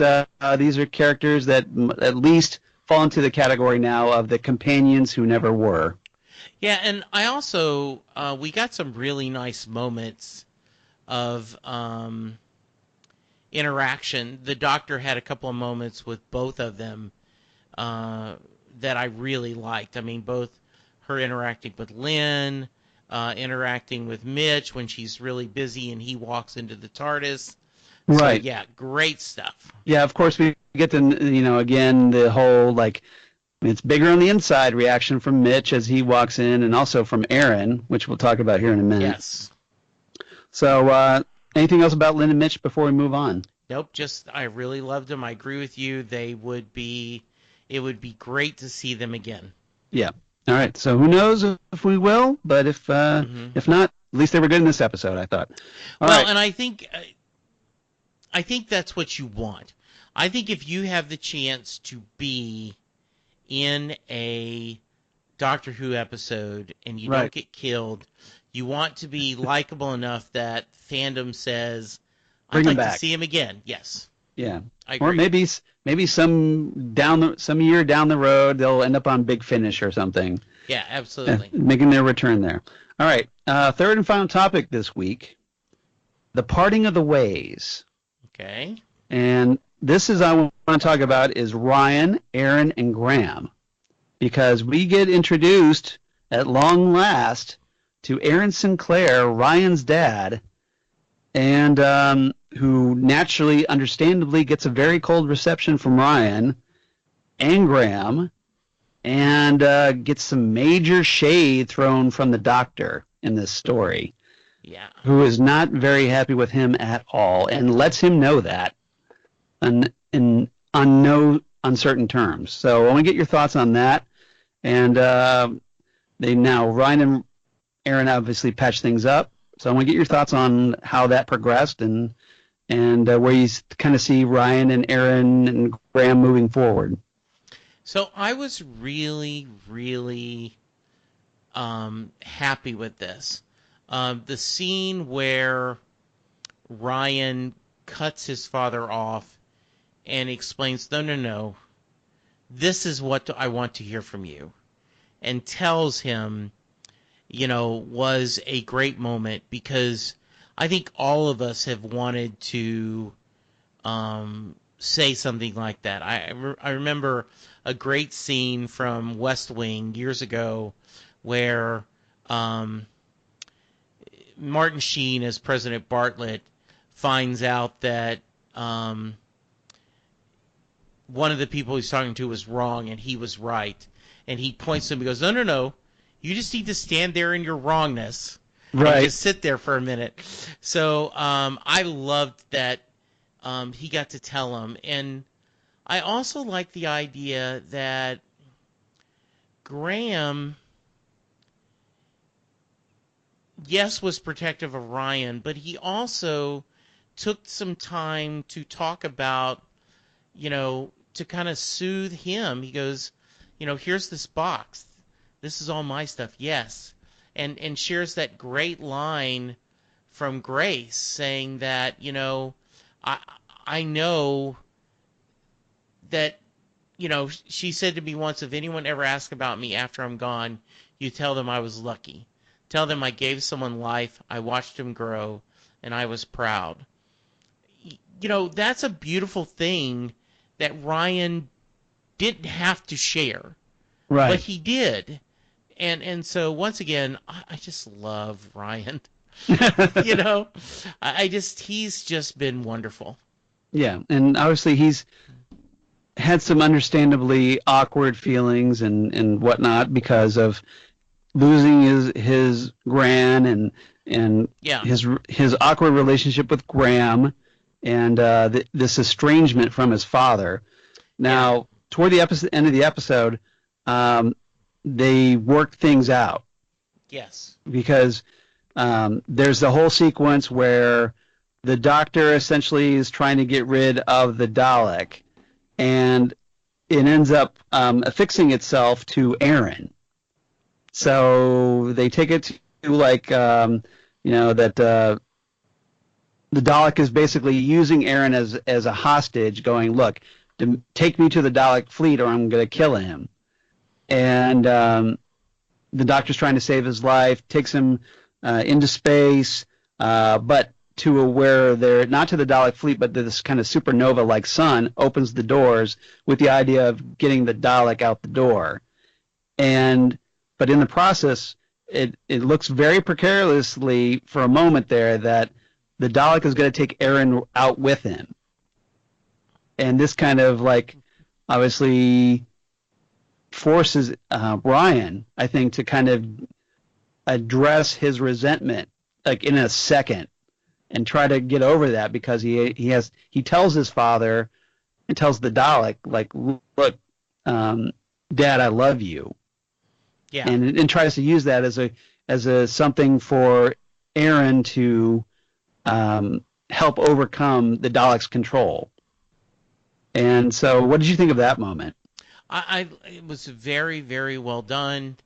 S2: these are characters that at least fall into the category now of the companions who never were.
S3: Yeah, and I also we got some really nice moments of interaction. The Doctor had a couple of moments with both of them that I really liked. I mean, both her interacting with Lynn, interacting with Mitch when she's really busy and he walks into the TARDIS.
S2: Right.
S3: So, yeah, great stuff.
S2: Yeah, of course we get to, again, the whole, it's bigger on the inside reaction from Mitch as he walks in, and also from Aaron, which we'll talk about here in a minute.
S3: Yes.
S2: So, anything else about Lynn and Mitch before we move on?
S3: Nope, just I really loved them. I agree with you. It would be great to see them again.
S2: Yeah. All right. So who knows if we will, but if not, at least they were good in this episode, I thought. All right.
S3: And I think that's what you want. I think if you have the chance to be in a Doctor Who episode and you don't get killed, you want to be likable enough that fandom says, I'd like to see him again. Yes.
S2: Yeah.
S3: I agree.
S2: Or maybe some year down the road they'll end up on Big Finish or something.
S3: Yeah, absolutely.
S2: Making their return there. All right. Third and final topic this week: the parting of the ways.
S3: Okay.
S2: And this I want to talk about is Ryan, Aaron, and Graham, because we get introduced at long last to Aaron Sinclair, Ryan's dad, and who naturally, understandably, gets a very cold reception from Ryan and Graham, and gets some major shade thrown from the Doctor in this story.
S3: Yeah.
S2: Who is not very happy with him at all, and lets him know that on no uncertain terms. So I want to get your thoughts on that. And Ryan and Aaron obviously patched things up. So I want to get your thoughts on how that progressed and where you kind of see Ryan and Aaron and Graham moving forward.
S3: So I was really, really happy with this. The scene where Ryan cuts his father off and explains, no, this is what I want to hear from you, and tells him, was a great moment, because I think all of us have wanted to say something like that. I remember a great scene from West Wing years ago where Martin Sheen as President Bartlett finds out that one of the people he's talking to was wrong and he was right. And he points to him and goes, no, you just need to stand there in your wrongness. Right. And just sit there for a minute. So I loved that he got to tell him. And I also like the idea that Graham, yes, was protective of Ryan, but he also took some time to talk about, to kind of soothe him. He goes, here's this box. This is all my stuff. Yes. And shares that great line from Grace saying that, I know that, she said to me once, if anyone ever asks about me after I'm gone, you tell them I was lucky. Tell them I gave someone life, I watched him grow, and I was proud. That's a beautiful thing that Ryan didn't have to share. Right. But he did. And so, once again, I just love Ryan. He's just been wonderful.
S2: Yeah, and obviously he's had some understandably awkward feelings and whatnot because of losing his Gran and
S3: Yeah.
S2: his awkward relationship with Graham and this estrangement from his father. Now, toward the end of the episode, they worked things out.
S3: Yes.
S2: Because there's the whole sequence where the Doctor essentially is trying to get rid of the Dalek, and it ends up affixing itself to Aaron. So they take it to like that the Dalek is basically using Aaron as a hostage, going, look, take me to the Dalek fleet or I'm going to kill him. And the Doctor's trying to save his life, takes him into space, but to where they're not to the Dalek fleet, but this kind of supernova-like sun opens the doors with the idea of getting the Dalek out the door. But in the process, it looks very precariously for a moment there that the Dalek is going to take Aaron out with him. And this kind of like obviously forces Ryan, I think, to kind of address his resentment like in a second and try to get over that, because he tells his father and tells the Dalek, like, look, Dad, I love you.
S3: Yeah.
S2: And tries to use that as a something for Aaron to help overcome the Dalek's control. And so, what did you think of that moment?
S3: It was very, very well done.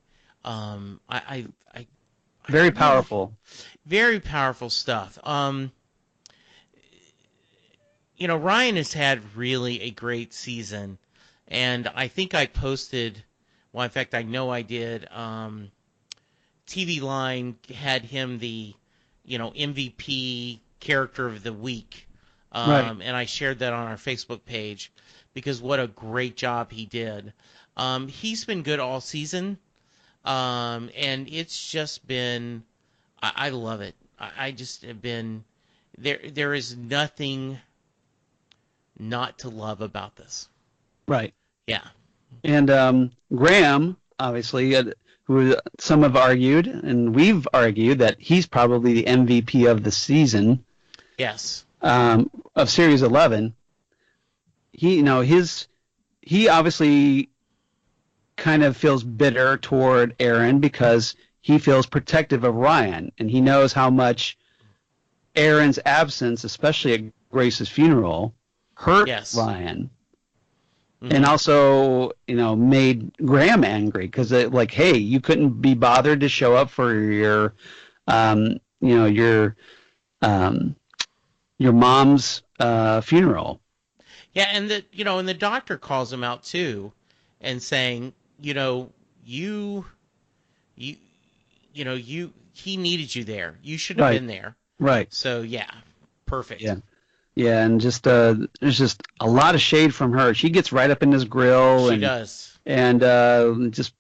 S2: Very powerful.
S3: Very powerful stuff. Ryan has had really a great season, and I think I posted. Well, in fact, I know I did. TV Line had him the, MVP character of the week,
S2: Right.
S3: and I shared that on our Facebook page because what a great job he did. He's been good all season, and it's just been. I love it. I just have been. There is nothing not to love about this.
S2: Right.
S3: Yeah.
S2: And Graham, obviously, who some have argued, and we've argued, that he's probably the MVP of the season.
S3: Yes.
S2: Of Series 11. He obviously kind of feels bitter toward Aaron because he feels protective of Ryan, and he knows how much Aaron's absence, especially at Grace's funeral, hurt Ryan. Mm-hmm. And also, made Graham angry because, hey, you couldn't be bothered to show up for your mom's funeral.
S3: Yeah, and the Doctor calls him out too, and saying, he needed you there. You should have been there.
S2: Right.
S3: So yeah, perfect.
S2: Yeah. Yeah, and just there's just a lot of shade from her. She gets right up in his grill.
S3: She does.
S2: And just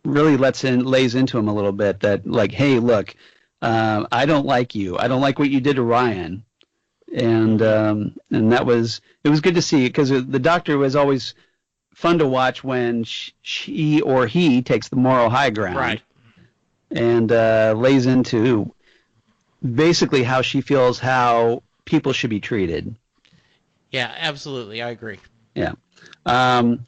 S2: really lays into him a little bit that, like, hey, look, I don't like you. I don't like what you did to Ryan. And it was good to see, because the Doctor was always fun to watch when she or he takes the moral high ground.
S3: Right.
S2: And lays into basically how she feels how people should be treated.
S3: Yeah, absolutely. I agree.
S2: Yeah. And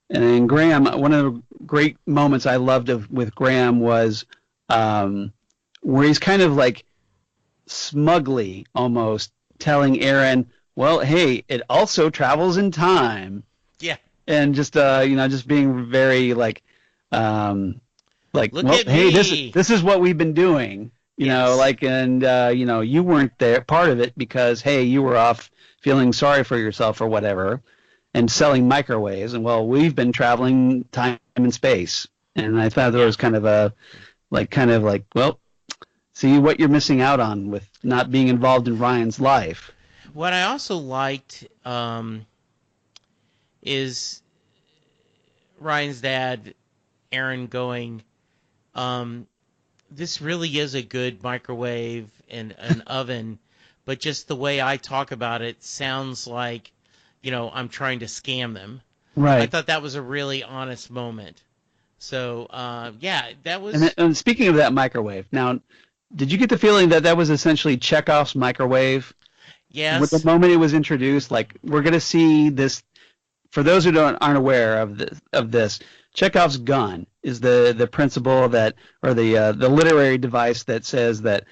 S2: then Graham, one of the great moments I loved with Graham was where he's kind of like smugly almost telling Aaron, well, hey, it also travels in time.
S3: Yeah.
S2: And just just being very like
S3: look
S2: well,
S3: at
S2: hey,
S3: me.
S2: this is what we've been doing. You weren't there part of it because, hey, you were off feeling sorry for yourself or whatever and selling microwaves. And, well, we've been traveling time and space. And I thought there was kind of well, see what you're missing out on with not being involved in Ryan's life.
S3: What I also liked is Ryan's dad, Aaron, going, this really is a good microwave and an oven, but just the way I talk about it sounds like, I'm trying to scam them.
S2: Right.
S3: I thought that was a really honest moment. So, yeah, that was...
S2: And speaking of that microwave, now, did you get the feeling that that was essentially Chekhov's microwave? With the
S3: Yes.
S2: moment it was introduced, like, we're going to see this. For those who aren't aware of this, Chekhov's gun is the principle that, or the literary device that says that,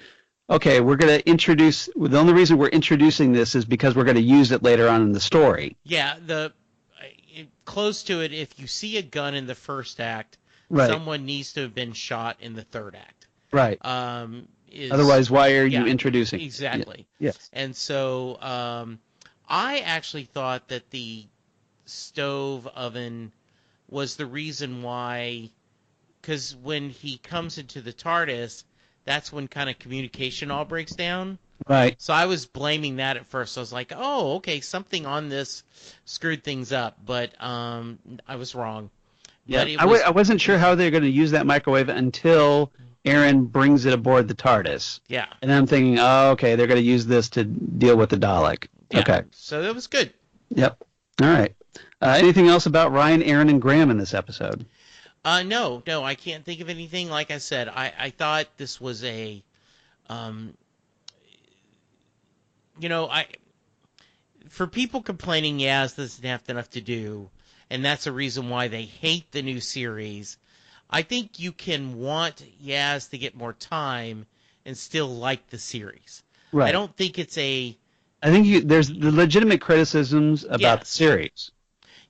S2: okay, we're going to introduce. The only reason we're introducing this is because we're going to use it later on in the story.
S3: Yeah, close to it, if you see a gun in the first act,
S2: Right.
S3: someone needs to have been shot in the third act.
S2: Right. Otherwise, why are you introducing?
S3: Exactly.
S2: Yes.
S3: And so I actually thought that the stove oven was the reason why, because when he comes into the TARDIS, that's when kind of communication all breaks down.
S2: Right.
S3: So I was blaming that at first. I was like, oh, okay, something on this screwed things up, but I was wrong.
S2: Yeah,
S3: But
S2: I wasn't sure how they're going to use that microwave until Aaron brings it aboard the TARDIS.
S3: Yeah.
S2: And I'm thinking, oh, okay, they're going to use this to deal with the Dalek.
S3: Yeah.
S2: Okay.
S3: So that was good.
S2: Yep. All right. Anything else about Ryan, Aaron, and Graham in this episode?
S3: No, I can't think of anything. Like I said, I thought this was a, for people complaining, Yaz doesn't have enough to do, and that's a reason why they hate the new series. I think you can want Yaz to get more time and still like the series.
S2: Right.
S3: I don't think it's a...
S2: I think there's the legitimate criticisms about the series.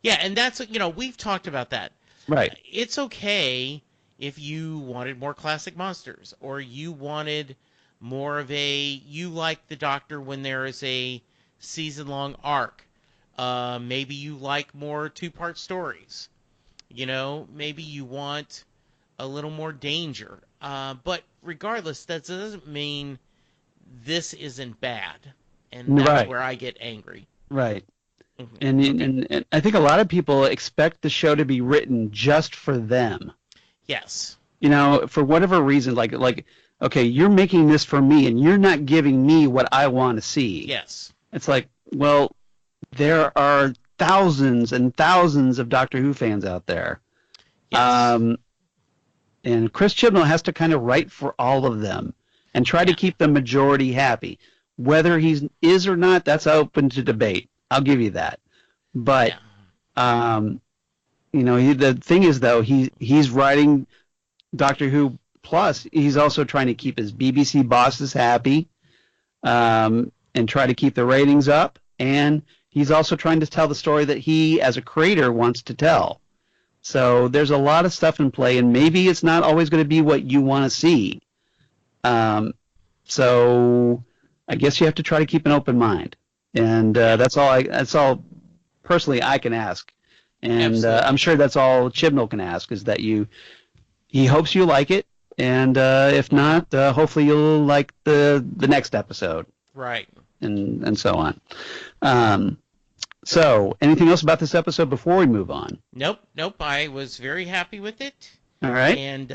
S3: Yeah, and that's, we've talked about that.
S2: Right.
S3: It's okay if you wanted more classic monsters, or you wanted more of you like the Doctor when there is a season-long arc. Maybe you like more two-part stories. Maybe you want a little more danger. But regardless, that doesn't mean this isn't bad. And that's where I get angry.
S2: Right.
S3: Mm-hmm.
S2: And I think a lot of people expect the show to be written just for them.
S3: Yes.
S2: For whatever reason, like, okay, you're making this for me, and you're not giving me what I want to see.
S3: Yes.
S2: It's like, well, there are thousands and thousands of Doctor Who fans out there.
S3: Yes.
S2: And Chris Chibnall has to kind of write for all of them and try to keep the majority happy. Whether he is or not, that's open to debate. I'll give you that. But, the thing is, though, he's writing Doctor Who Plus. He's also trying to keep his BBC bosses happy and try to keep the ratings up. And he's also trying to tell the story that he, as a creator, wants to tell. So there's a lot of stuff in play, and maybe it's not always going to be what you want to see. So I guess you have to try to keep an open mind, and that's all personally I can ask, and I'm sure that's all Chibnall can ask, is that he hopes you like it, and if not, hopefully you'll like the next episode,
S3: right,
S2: and so on. So anything else about this episode before we move on?
S3: Nope. I was very happy with it.
S2: All right,
S3: and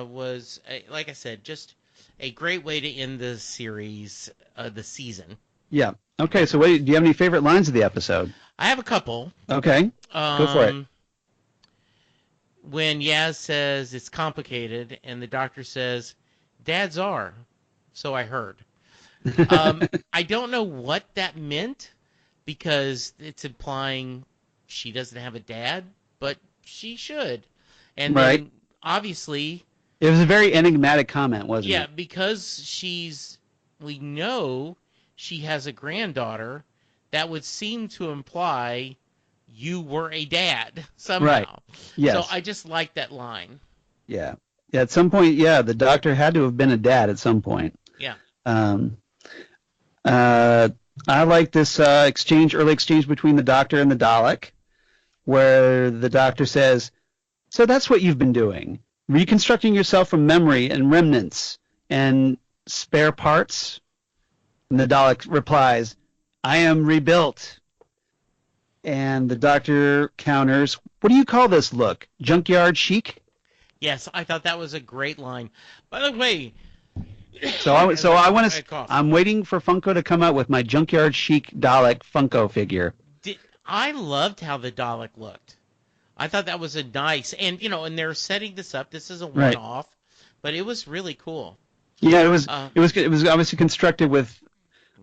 S3: was, like I said, just a great way to end the series, the season.
S2: Yeah. Okay, so do you have any favorite lines of the episode?
S3: I have a couple.
S2: Okay, go for it.
S3: When Yaz says it's complicated, and the Doctor says, "Dads are," so I heard. I don't know what that meant, because it's implying she doesn't have a dad, but she should. And then, obviously...
S2: It was a very enigmatic comment, wasn't it?
S3: Yeah, because we know she has a granddaughter, that would seem to imply you were a dad somehow.
S2: Right. Yes.
S3: So I just like that line.
S2: Yeah. At some point, the Doctor had to have been a dad at some point.
S3: Yeah.
S2: I like this early exchange between the Doctor and the Dalek, where the Doctor says, "So that's what you've been doing, reconstructing yourself from memory and remnants and spare parts?" And the Dalek replies, "I am rebuilt." And the Doctor counters, "What do you call this look? Junkyard chic?"
S3: Yes, I thought that was a great line. By the way...
S2: I'm waiting for Funko to come out with my Junkyard Chic Dalek Funko figure.
S3: I loved how the Dalek looked. I thought that was a nice, and and they're setting this up. This is a
S2: Right.
S3: one-off, but it was really cool.
S2: Yeah, it was.
S3: Uh,
S2: It was obviously constructed with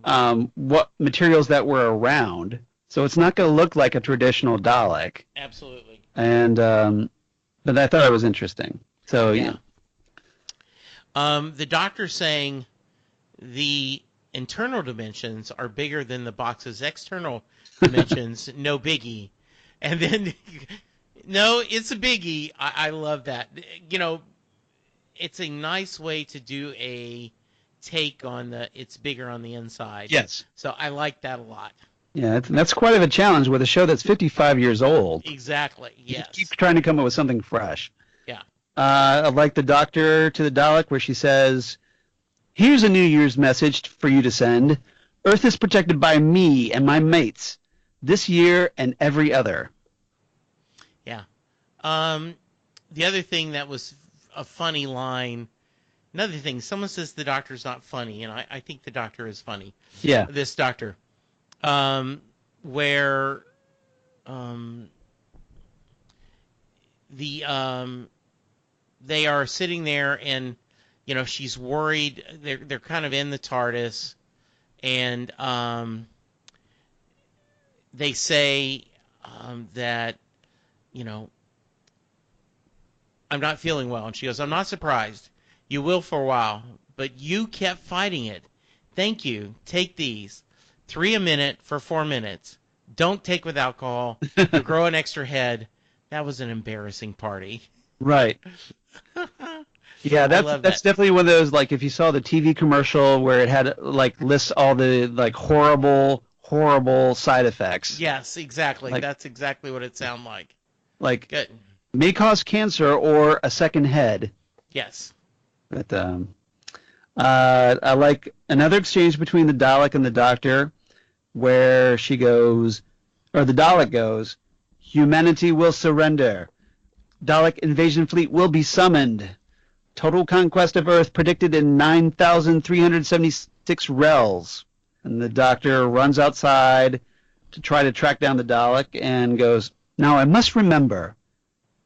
S2: what materials that were around, so it's not going to look like a traditional Dalek.
S3: Absolutely.
S2: And but I thought it was interesting. So
S3: Yeah. The Doctor saying the internal dimensions are bigger than the box's external dimensions. No biggie. And then, no, it's a biggie. I love that. It's a nice way to do a take on it's bigger on the inside.
S2: Yes.
S3: So I like that a lot.
S2: Yeah, that's quite of a challenge with a show that's 55 years old.
S3: Exactly.
S2: You
S3: Yes.
S2: keep trying to come up with something fresh.
S3: Yeah.
S2: I like the Doctor to the Dalek where she says, "Here's a New Year's message for you to send. Earth is protected by me and my mates, this year and every other."
S3: Yeah. The other thing that was a funny line, another thing, someone says the Doctor's not funny, and I think the Doctor is funny.
S2: Yeah.
S3: This Doctor. Where they are sitting there and she's worried. They're kind of in the TARDIS, and they say that I'm not feeling well, and she goes, "I'm not surprised. You will for a while, but you kept fighting it. Thank you. Take these. 3 a minute for 4 minutes. Don't take with alcohol. You'll grow an extra head." That was an embarrassing party.
S2: Right. Yeah, that's definitely one of those, like, if you saw the TV commercial where it had like lists all the like horrible side effects.
S3: Yes, exactly.
S2: Like,
S3: that's exactly what it sounded like.
S2: Like,
S3: Good.
S2: may cause cancer or a second head.
S3: Yes.
S2: But I like another exchange between the Dalek and the Doctor where she goes, or the Dalek goes, "Humanity will surrender. Dalek invasion fleet will be summoned. Total conquest of Earth predicted in 9,376 rels." And the Doctor runs outside to try to track down the Dalek and goes, "Now I must remember,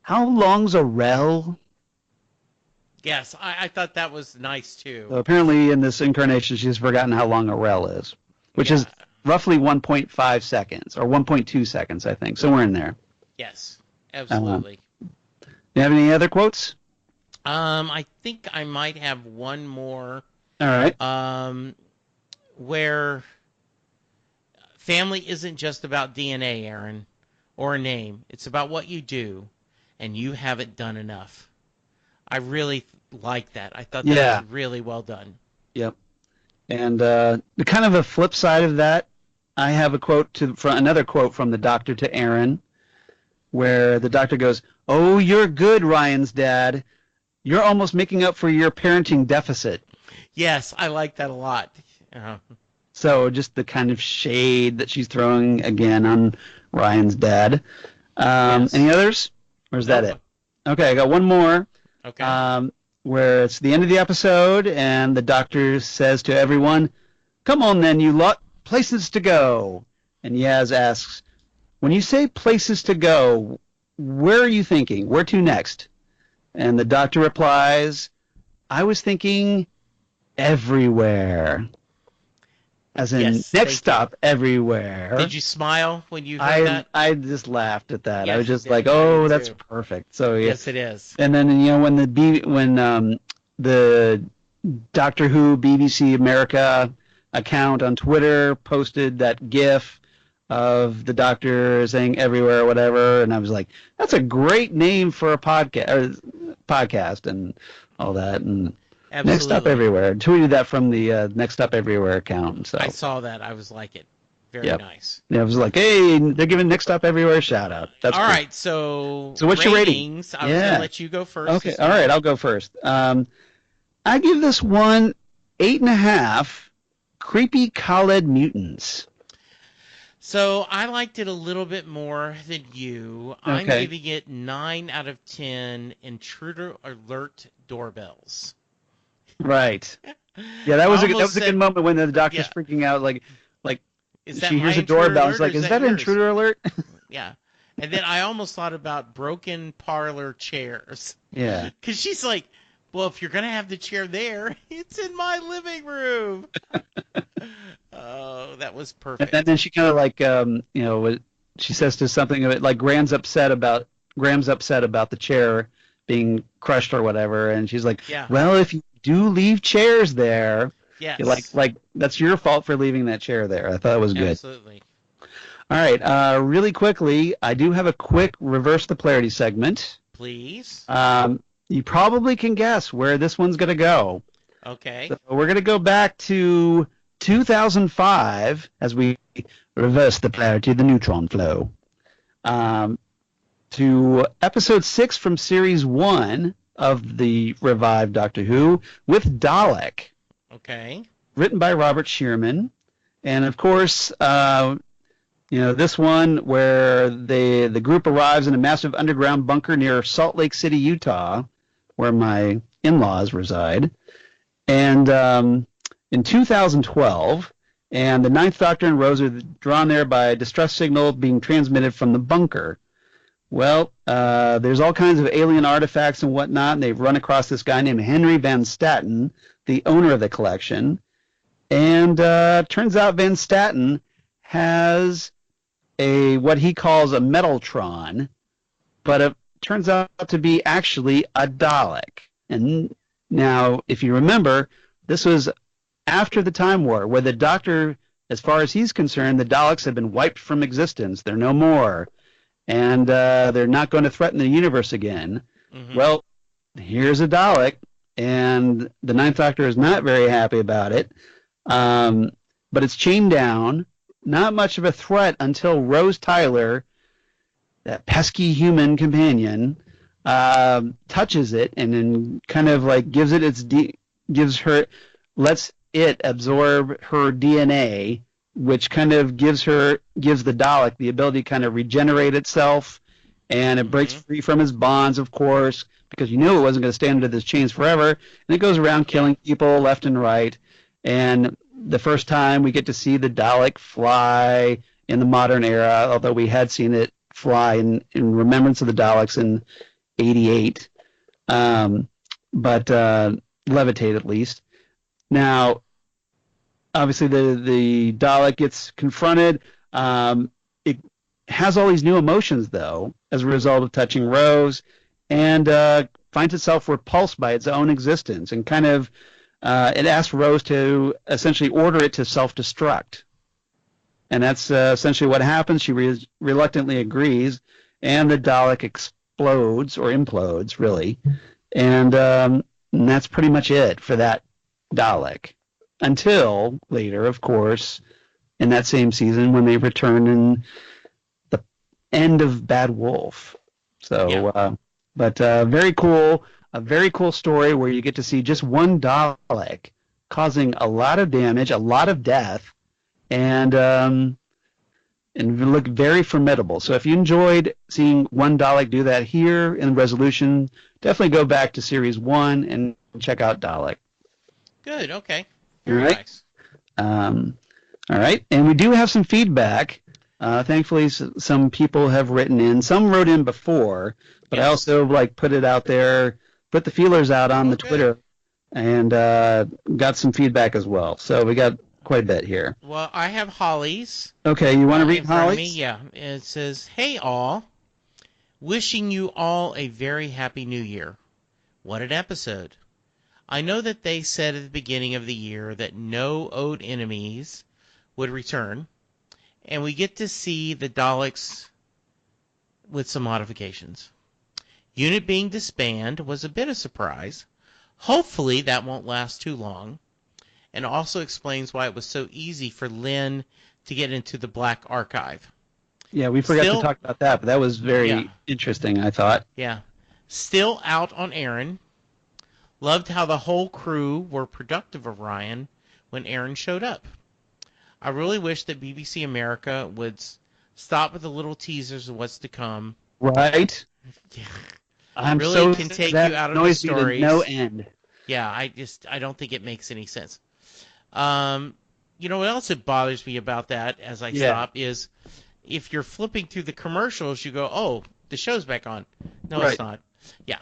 S2: how long's a rel?"
S3: Yes, I thought that was nice too.
S2: So apparently in this incarnation she's forgotten how long a rel is, which is roughly 1.5 seconds or 1.2 seconds, I think, somewhere in there.
S3: Yes, absolutely.
S2: Do you have any other quotes?
S3: I think I might have one more.
S2: All right.
S3: Where family isn't just about DNA, Aaron, or a name. It's about what you do, and you haven't done enough. I really like that. I thought that was really well done.
S2: Yep. And the kind of a flip side of that, I have a quote another quote from the Doctor to Aaron, where the Doctor goes, "Oh, you're good, Ryan's dad. You're almost making up for your parenting deficit."
S3: Yes, I like that a lot.
S2: So just the kind of shade that she's throwing again on Ryan's dad.
S3: Yes.
S2: Any others? Or is that it? Okay, I got one more.
S3: Okay.
S2: Where it's the end of the episode, and the Doctor says to everyone, "Come on then, you lot, places to go." And Yaz asks, "When you say places to go, where are you thinking? Where to next?" And the Doctor replies, "I was thinking everywhere." As in, next stop, everywhere.
S3: Did you smile when you heard that?
S2: I just laughed at that.
S3: Yes,
S2: I was just
S3: yeah,
S2: like,
S3: I
S2: "Oh,
S3: did
S2: that's
S3: too.
S2: perfect." So yeah.
S3: Yes, it is.
S2: And then when the Doctor Who BBC America account on Twitter posted that GIF of the Doctor saying "everywhere" or whatever, and I was like, "That's a great name for a podcast and all that." And
S3: Absolutely.
S2: Next Stop Everywhere. Tweeted that from the Next Stop Everywhere account. So
S3: I saw that. I was like it. Very nice.
S2: Yeah, I was like, "Hey, they're giving Next Stop Everywhere a shout out." That's
S3: all
S2: cool.
S3: right. So
S2: what's your rating?
S3: I was gonna let you go first.
S2: Okay. All right, I'll go first. I give this one 8.5 creepy Khaled mutants.
S3: So I liked it a little bit more than you. I'm
S2: Okay.
S3: giving it 9 out of 10 intruder alert doorbells.
S2: Right. Yeah, that was a
S3: Almost
S2: good moment when the Doctor's
S3: yeah.
S2: freaking out, like
S3: Is that
S2: she
S3: my
S2: hears a
S3: intruder
S2: doorbell.
S3: alert,
S2: She's
S3: or
S2: like,
S3: is
S2: "Is
S3: that
S2: that an
S3: yours?"
S2: intruder alert?"
S3: Yeah. And then I almost thought about broken parlor chairs.
S2: Yeah.
S3: Because she's like, well, if you're going to have the chair there, it's in my living room. Oh, that was
S2: And
S3: perfect.
S2: then she kind of like, she says to something of it like Graham's upset about the chair being crushed or whatever, and she's like,
S3: Yeah.
S2: "Well, if you do leave chairs there, you're
S3: Yes.
S2: like that's your fault for leaving that chair there." I thought it was good.
S3: Absolutely.
S2: All right, really quickly, I do have a quick reverse the polarity segment.
S3: Please.
S2: You probably can guess where this one's going to go.
S3: Okay.
S2: So we're going to go back to 2005 as we reverse the polarity of the neutron flow. To episode 6 from series 1 of the revived Doctor Who with Dalek.
S3: Okay.
S2: Written by Robert Shearman. And of course, this one where the group arrives in a massive underground bunker near Salt Lake City, Utah, where my in-laws reside. And in 2012, and the Ninth Doctor and Rose are drawn there by a distress signal being transmitted from the bunker. Well, there's all kinds of alien artifacts and whatnot, and they've run across this guy named Henry Van Staten, the owner of the collection. And turns out Van Staten has what he calls a Metaltron, but it turns out to be actually a Dalek. And now, if you remember, this was after the Time War, where the Doctor, as far as he's concerned, the Daleks have been wiped from existence. They're no more. And they're not going to threaten the universe again. Mm-hmm. Well, here's a Dalek, and the Ninth Doctor is not very happy about it. But it's chained down. Not much of a threat until Rose Tyler, that pesky human companion, touches it and then kind of like lets it absorb her DNA, which kind of gives the Dalek the ability to kind of regenerate itself, and it breaks free from its bonds, of course, because you knew it wasn't going to stay under this chains forever, and it goes around killing people left and right. And the first time we get to see the Dalek fly in the modern era, although we had seen it fly in Remembrance of the Daleks in 88, but levitate at least. Now, obviously, the Dalek gets confronted. It has all these new emotions, though, as a result of touching Rose, and finds itself repulsed by its own existence, and kind of it asks Rose to essentially order it to self-destruct. And that's essentially what happens. She reluctantly agrees, and the Dalek explodes, or implodes, really. And that's pretty much it for that Dalek. Until later, of course, in that same season when they return in the end of Bad Wolf. So, yeah. But very cool, a very cool story where you get to see just one Dalek causing a lot of damage, a lot of death, and look very formidable. So if you enjoyed seeing one Dalek do that here in Resolution, definitely go back to Series 1 and check out Dalek.
S3: Good, okay.
S2: Very nice. All right, and we do have some feedback. Thankfully, some people have written in. Some wrote in before, but yes. I also put it out there, put the feelers out on the Twitter, and got some feedback as well. So we got quite a bit here.
S3: Well, I have Holly's.
S2: Okay, you want to read Holly's?
S3: Yeah, it says, "Hey all, wishing you all a very happy New Year. What an episode! I know that they said at the beginning of the year that no old enemies would return, and we get to see the Daleks with some modifications. Unit being disbanded was a bit of a surprise. Hopefully that won't last too long, and also explains why it was so easy for Lynn to get into the Black Archive."
S2: Yeah, we forgot to talk about that, but that was very interesting, I thought.
S3: Yeah. "Still out on Aaron. Loved how the whole crew were productive of Ryan when Aaron showed up. I really wish that BBC America would stop with the little teasers of what's to come."
S2: Right?
S3: Yeah.
S2: I'm
S3: really
S2: so
S3: can take you out of the stories.
S2: No end.
S3: Yeah, I don't think it makes any sense. You know what else it bothers me about that as I stop is if you're flipping through the commercials, you go, oh, the show's back on. No,
S2: Right.
S3: it's not. Yeah.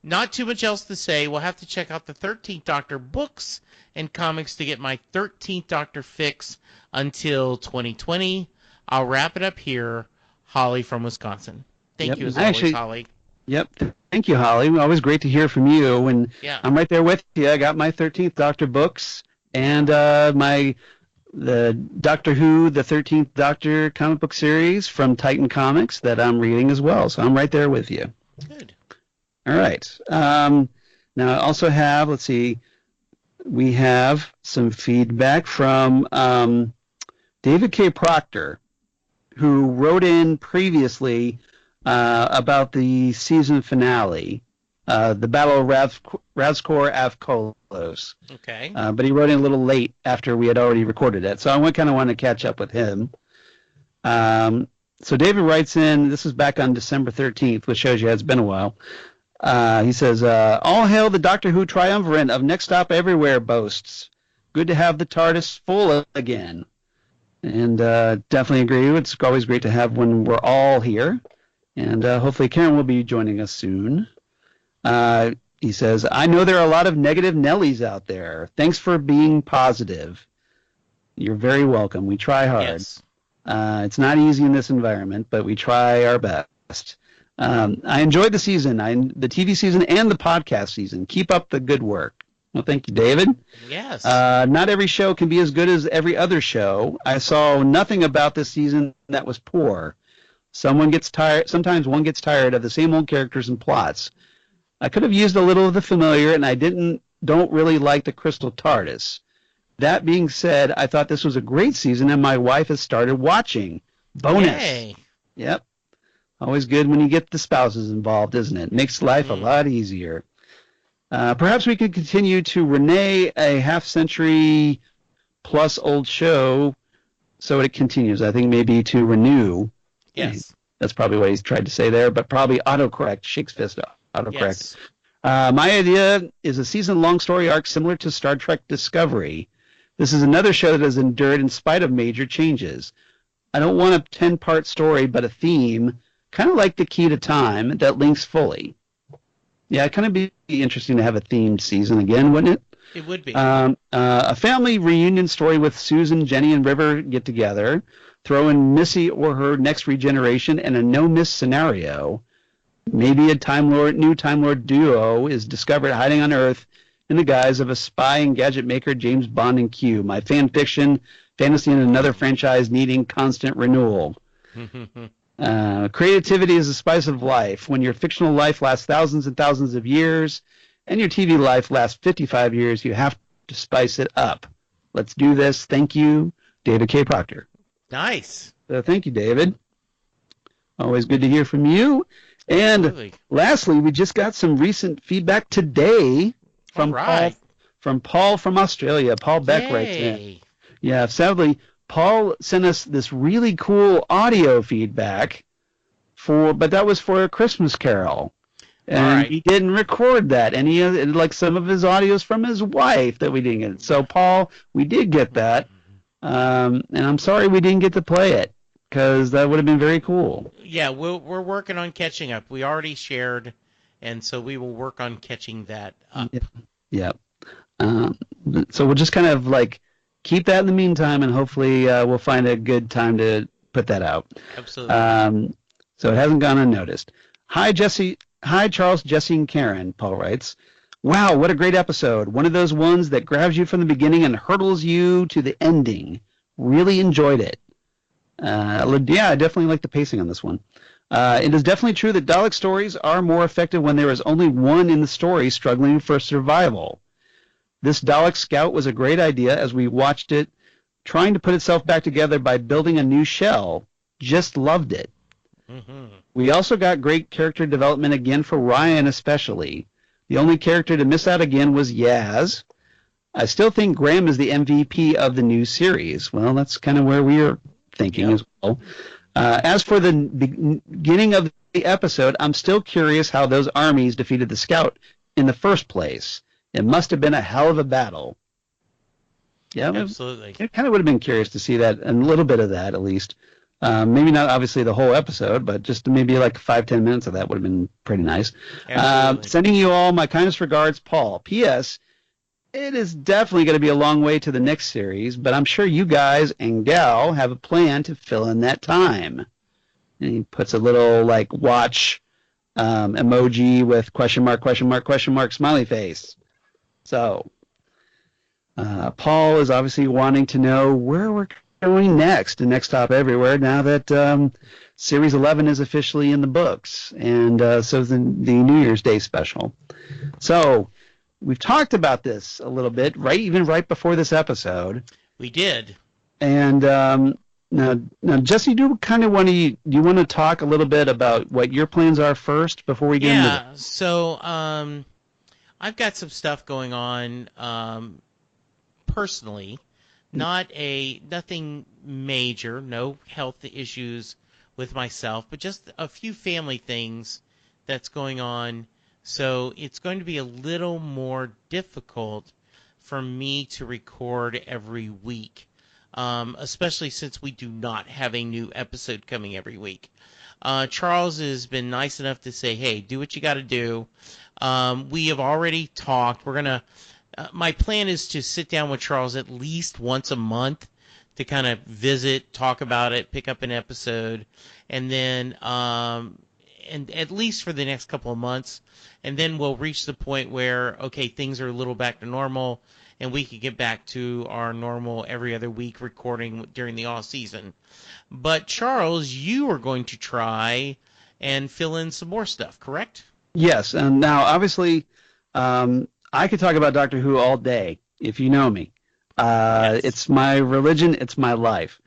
S3: Not too much else to say. We'll have to check out the 13th Doctor books and comics to get my 13th Doctor fix until 2020. I'll wrap it up here. Holly from Wisconsin. Thank you as always, Holly.
S2: Yep. Thank you, Holly. Always great to hear from you. And I'm right there with you. I got my 13th Doctor books and the Doctor Who, the 13th Doctor comic book series from Titan Comics that I'm reading as well. So I'm right there with you.
S3: Good.
S2: All right. Now I also have, let's see, we have some feedback from David K. Proctor, who wrote in previously about the season finale, the Battle of Ravskor Avkolos.
S3: Okay.
S2: But he wrote in a little late after we had already recorded it, so I kind of want to catch up with him. So David writes in, this is back on December 13th, which shows you it's been a while. He says, all hail the Doctor Who triumvirate of Next Stop Everywhere boasts. Good to have the TARDIS full again. And definitely agree. It's always great to have when we're all here. And hopefully Karen will be joining us soon. He says, I know there are a lot of negative Nellies out there. Thanks for being positive. You're very welcome. We try hard.
S3: Yes.
S2: It's not easy in this environment, but we try our best. I enjoyed the season, the TV season and the podcast season. Keep up the good work. Well, thank you, David.
S3: Yes.
S2: Not every show can be as good as every other show. I saw nothing about this season that was poor. Sometimes one gets tired of the same old characters and plots. I could have used a little of the familiar, and I don't really like the Crystal TARDIS. That being said, I thought this was a great season, and my wife has started watching. Bonus.
S3: Yay.
S2: Yep. Always good when you get the spouses involved, isn't it? Makes life a lot easier. Perhaps we could continue to renee a half-century plus old show so it continues. I think maybe to renew.
S3: Yes.
S2: That's probably what he's tried to say there, but probably autocorrect, Shakes Fist autocorrect.
S3: Yes.
S2: My idea is a season-long story arc similar to Star Trek Discovery. This is another show that has endured in spite of major changes. I don't want a 10-part story, but a theme, kind of like The Key to Time, that links fully. Yeah, it'd kind of be interesting to have a themed season again, wouldn't it?
S3: It would be.
S2: A family reunion story with Susan, Jenny, and River get together. Throw in Missy or her next regeneration and a no-miss scenario. Maybe a new Time Lord duo is discovered hiding on Earth in the guise of a spy and gadget maker, James Bond and Q. My fan fiction, fantasy in another franchise needing constant renewal. Creativity is the spice of life. When your fictional life lasts thousands and thousands of years and your TV life lasts 55 years, you have to spice it up. Let's do this. Thank you, David K. Proctor.
S3: Nice.
S2: Thank you, David. Always good to hear from you. And
S3: Absolutely.
S2: Lastly, we just got some recent feedback today from Paul from Australia. Paul Beck writes in. Yeah, sadly, Paul sent us this really cool audio feedback but that was for A Christmas Carol. And he didn't record that. And he had like some of his audios from his wife that we didn't get. So, Paul, we did get that. And I'm sorry we didn't get to play it because that would have been very cool.
S3: Yeah, we're working on catching up. We already shared, and so we will work on catching that up.
S2: Yeah. So we'll just kind of like keep that in the meantime, and hopefully we'll find a good time to put that out.
S3: Absolutely.
S2: So it hasn't gone unnoticed. Hi, Jesse. Hi, Charles, Jesse, and Karen, Paul writes. Wow, what a great episode. One of those ones that grabs you from the beginning and hurtles you to the ending. Really enjoyed it. Yeah, I definitely like the pacing on this one. It is definitely true that Dalek stories are more effective when there is only one in the story struggling for survival. This Dalek scout was a great idea as we watched it trying to put itself back together by building a new shell. Just loved it.
S3: Mm-hmm.
S2: We also got great character development again for Ryan especially. The only character to miss out again was Yaz. I still think Graham is the MVP of the new series. Well, that's kind of where we are thinking as well. As for the beginning of the episode, I'm still curious how those armies defeated the scout in the first place. It must have been a hell of a battle. Yeah,
S3: Absolutely.
S2: it kind of would have been curious to see that, and a little bit of that at least. Maybe not obviously the whole episode, but just maybe like 5-10 minutes of that would have been pretty nice.
S3: Absolutely.
S2: Sending you all my kindest regards, Paul. P.S. It is definitely going to be a long way to the next series, but I'm sure you guys and gal have a plan to fill in that time. And he puts a little like watch emoji with question mark, smiley face. So Paul is obviously wanting to know where we're going next to Next Stop Everywhere now that Series 11 is officially in the books, and so is the New Year's Day special. So we've talked about this a little bit, even right before this episode.
S3: We did.
S2: And now, Jesse, do you want to talk a little bit about what your plans are first before we get into it?
S3: Yeah, so I've got some stuff going on personally, nothing major, no health issues with myself, but just a few family things that's going on. So it's going to be a little more difficult for me to record every week, especially since we do not have a new episode coming every week. Charles has been nice enough to say, hey, do what you got to do. We have already talked. My plan is to sit down with Charles at least once a month to kind of visit, talk about it, pick up an episode, and then and at least for the next couple of months, and then we'll reach the point where, okay, things are a little back to normal, and we can get back to our normal every other week recording during the off season. But Charles, you are going to try and fill in some more stuff, correct?
S2: Yes, and now obviously I could talk about Doctor Who all day, if you know me.
S3: Yes.
S2: It's my religion, it's my life.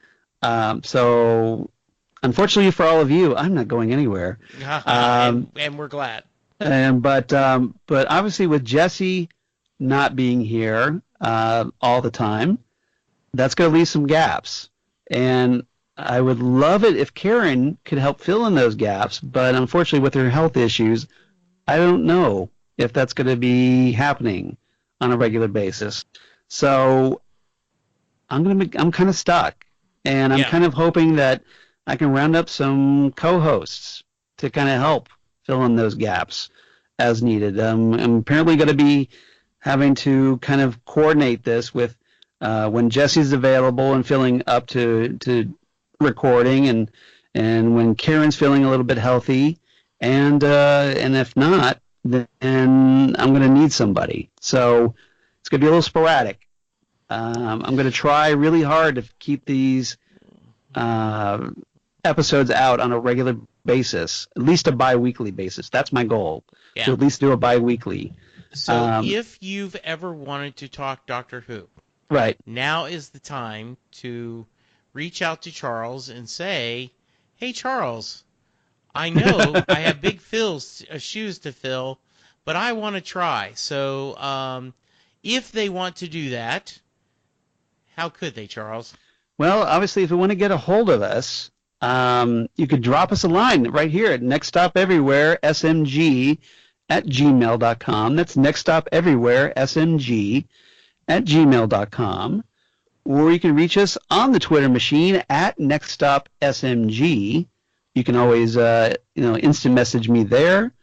S2: So unfortunately for all of you, I'm not going anywhere.
S3: And we're glad.
S2: But obviously with Jesse not being here all the time, that's going to leave some gaps. And I would love it if Karen could help fill in those gaps, but unfortunately with her health issues, I don't know if that's going to be happening on a regular basis. So I'm kind of stuck, and I'm kind of hoping that I can round up some co-hosts to kind of help fill in those gaps as needed. I'm apparently going to be having to kind of coordinate this with when Jesse's available and feeling up to recording, and when Karen's feeling a little bit healthy, and if not, then I'm going to need somebody. So it's going to be a little sporadic. I'm going to try really hard to keep these episodes out on a regular basis, at least a bi-weekly basis. That's my goal, to at least do a bi-weekly.
S3: So if you've ever wanted to talk Doctor Who,
S2: right,
S3: now is the time to reach out to Charles and say, hey, Charles, I know I have big shoes to fill, but I want to try. So if they want to do that, how could they, Charles?
S2: Well, obviously, if you want to get a hold of us, you could drop us a line right here at Next Stop Everywhere, smg@gmail.com. That's Next Stop Everywhere, smg@gmail.com. Or you can reach us on the Twitter machine at Next Stop SMG. You can always, instant message me there.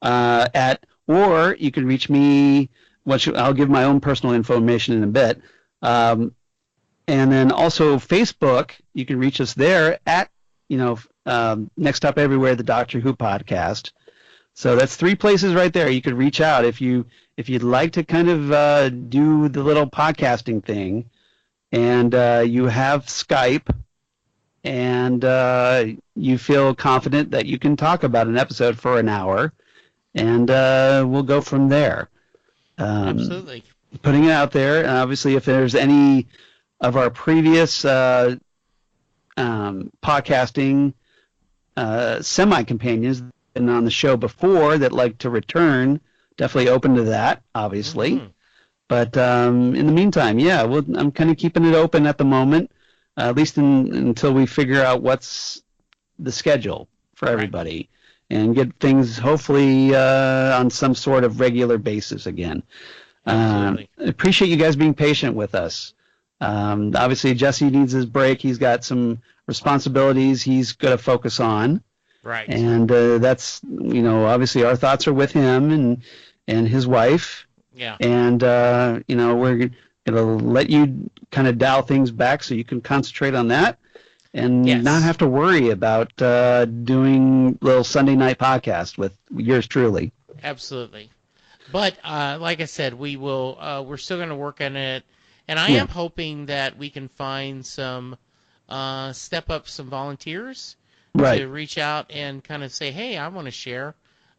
S2: Or you can reach me. I'll give my own personal information in a bit. And then also Facebook, you can reach us there at, Next Stop Everywhere, the Doctor Who podcast. So that's 3 places right there. You could reach out if you'd like to kind of do the little podcasting thing, and you have Skype, and you feel confident that you can talk about an episode for an hour, and we'll go from there.
S3: Absolutely.
S2: Putting it out there, and obviously if there's any of our previous podcasting semi-companions been on the show before that like to return, definitely open to that, obviously. Mm-hmm. But in the meantime, I'm kind of keeping it open at the moment, at least until we figure out what's the schedule for everybody, and get things hopefully on some sort of regular basis again. I appreciate you guys being patient with us. Obviously, Jesse needs his break. He's got some responsibilities he's going to focus on.
S3: Right.
S2: And that's, obviously our thoughts are with him and his wife.
S3: Yeah.
S2: And, we're going to let you kind of dial things back so you can concentrate on that and not have to worry about doing little Sunday night podcast with yours truly.
S3: Absolutely. But like I said, we're still going to work on it. And I am hoping that we can find some step up some volunteers to reach out and kind of say, hey, I want to share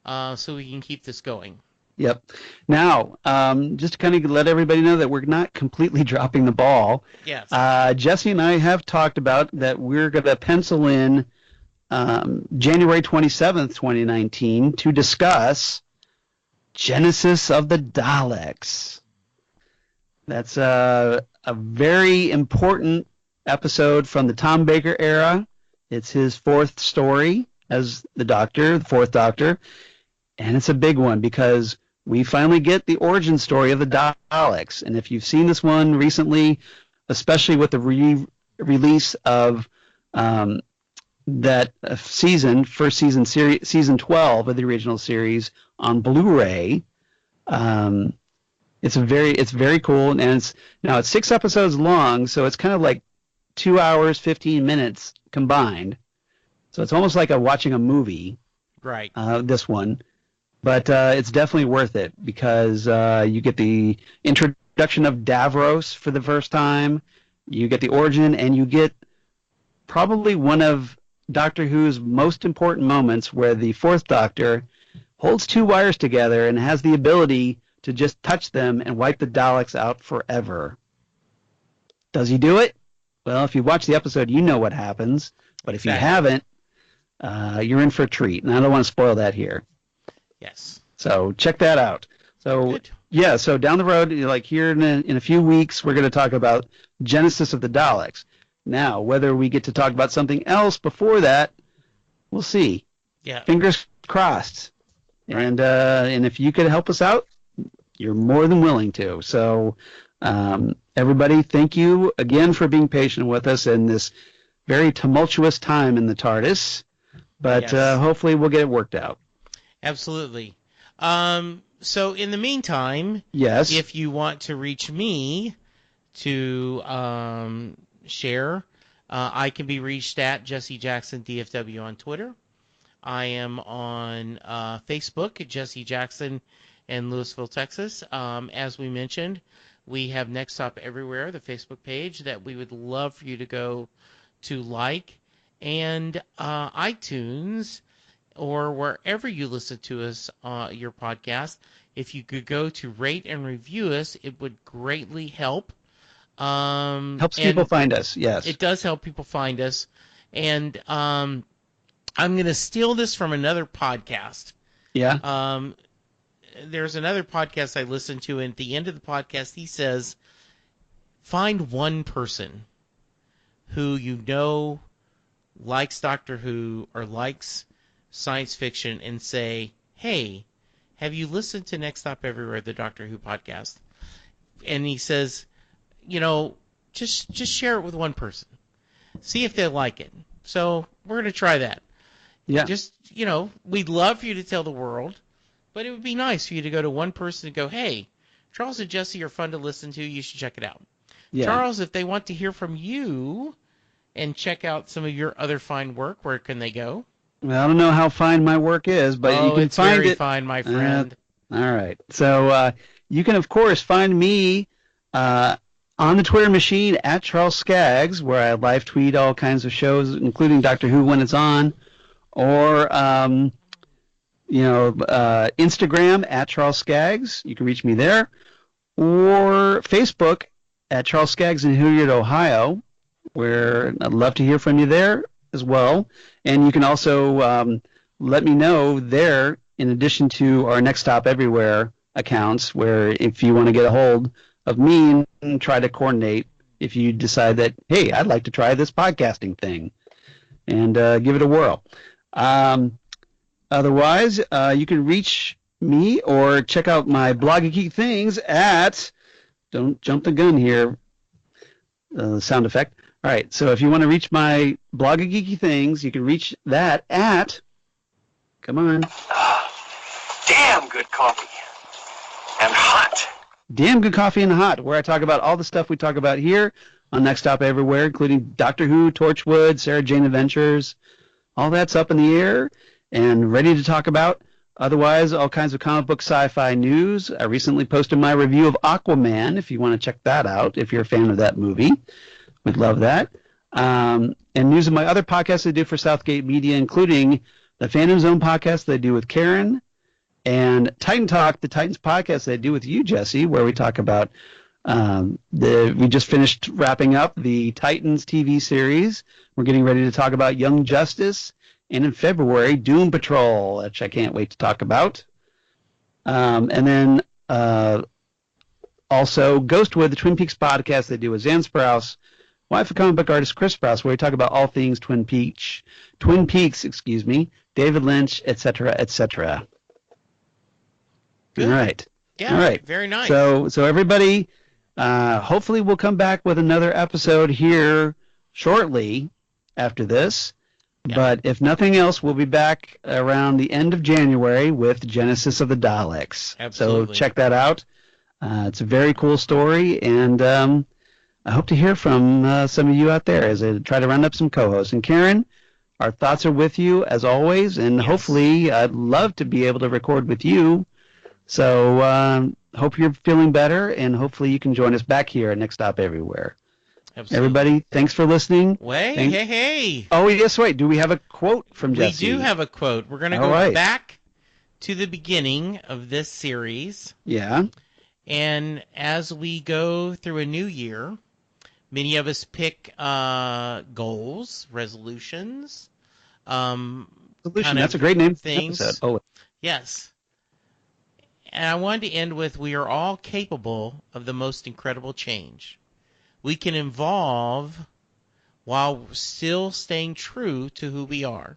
S3: so we can keep this going.
S2: Yep. Now, just to kind of let everybody know that we're not completely dropping the ball.
S3: Yes.
S2: Jesse and I have talked about that we're going to pencil in January 27th, 2019 to discuss Genesis of the Daleks. That's a very important episode from the Tom Baker era. It's his fourth story as the Doctor, the fourth Doctor, and it's a big one because we finally get the origin story of the Daleks. And if you've seen this one recently, especially with the release of that first season, season 12 of the original series on Blu-ray, it's very cool, and it's 6 episodes long, so it's kind of like 2 hours 15 minutes combined. So it's almost like watching a movie.
S3: Right.
S2: This one, but it's definitely worth it because you get the introduction of Davros for the first time, you get the origin, and you get probably one of Doctor Who's most important moments where the fourth Doctor holds two wires together and has the ability to just touch them and wipe the Daleks out forever. Does he do it? Well, if you watch the episode, you know what happens. But if you haven't, you're in for a treat. And I don't want to spoil that here.
S3: Yes.
S2: So check that out. So
S3: Good.
S2: Yeah, so down the road, like here in a few weeks, we're going to talk about Genesis of the Daleks. Now, whether we get to talk about something else before that, we'll see.
S3: Yeah.
S2: Fingers crossed. Right. And if you could help us out, you're more than willing to. So, everybody, thank you again for being patient with us in this very tumultuous time in the TARDIS. But hopefully we'll get it worked out.
S3: Absolutely. So in the meantime,
S2: yes,
S3: if you want to reach me to share, I can be reached at Jesse Jackson DFW on Twitter. I am on Facebook at Jesse Jackson in Louisville, Texas. As we mentioned, we have Next Stop Everywhere, the Facebook page that we would love for you to go to like, and iTunes or wherever you listen to us, your podcast. If you could go to rate and review us, it would greatly help.
S2: Helps people find us, yes.
S3: It does help people find us. And I'm going to steal this from another podcast.
S2: Yeah.
S3: There's another podcast I listen to, and at the end of the podcast, he says, find one person who you know likes Doctor Who or likes science fiction and say, hey, have you listened to Next Stop Everywhere, the Doctor Who podcast? And he says, just share it with one person. See if they like it. So we're going to try that.
S2: Yeah.
S3: Just, we'd love for you to tell the world, but it would be nice for you to go to one person and go, hey, Charles and Jesse are fun to listen to. You should check it out. Yeah. Charles, if they want to hear from you and check out some of your other fine work, where can they go?
S2: Well, I don't know how fine my work is, but you can
S3: it's
S2: find
S3: very
S2: it.
S3: fine, my friend.
S2: All right. So you can, of course, find me on the Twitter machine at Charles Skaggs, where I live tweet all kinds of shows, including Doctor Who when it's on, or Instagram at Charles Skaggs. You can reach me there, or Facebook at Charles Skaggs in Hilliard, Ohio, where I'd love to hear from you there as well. And you can also let me know there, in addition to our Next Stop Everywhere accounts, where if you want to get a hold of me and try to coordinate, if you decide that, hey, I'd like to try this podcasting thing, and give it a whirl. Otherwise, you can reach me or check out my Bloggy Geek things at, don't jump the gun here, sound effect. All right, so if you want to reach my blog of geeky things, you can reach that at, come on.
S4: Damn good coffee. And hot.
S2: Damn Good Coffee and Hot, where I talk about all the stuff we talk about here on Next Stop Everywhere, including Doctor Who, Torchwood, Sarah Jane Adventures. All that's up in the air and ready to talk about. Otherwise, all kinds of comic book sci-fi news. I recently posted my review of Aquaman, if you want to check that out, if you're a fan of that movie. We'd love that. And news of my other podcasts I do for Southgate Media, including the Phantom Zone podcast that I do with Karen, and Titan Talk, the Titans podcast that I do with you, Jesse, where we talk about we just finished wrapping up the Titans TV series. We're getting ready to talk about Young Justice, and in February, Doom Patrol, which I can't wait to talk about. And then also Ghostwood, the Twin Peaks podcast they do with Zan Sprouse, wife of comic book artist Chris Sprouse, where we talk about all things Twin Peaks, David Lynch, etc., etc.
S3: Good.
S2: All right.
S3: Yeah.
S2: All right.
S3: Very nice.
S2: So everybody, hopefully we'll come back with another episode here shortly after this. Yeah. But if nothing else, we'll be back around the end of January with Genesis of the Daleks.
S3: Absolutely.
S2: So check that out. It's a very cool story, and I hope to hear from some of you out there as I try to round up some co-hosts. And Karen, our thoughts are with you as always, and hopefully I'd love to be able to record with you. So hope you're feeling better, and hopefully you can join us back here at Next Stop Everywhere.
S3: Absolutely.
S2: Everybody, thanks for listening.
S3: Hey.
S2: Oh, yes, wait. Do we have a quote from Jesse?
S3: We do have a quote. We're going to go back to the beginning of this series.
S2: Yeah.
S3: And as we go through a new year, many of us pick goals, resolutions.
S2: That's a great name for
S3: things.
S2: Episode. Oh.
S3: Yes. And I wanted to end with, we are all capable of the most incredible change. We can evolve while still staying true to who we are.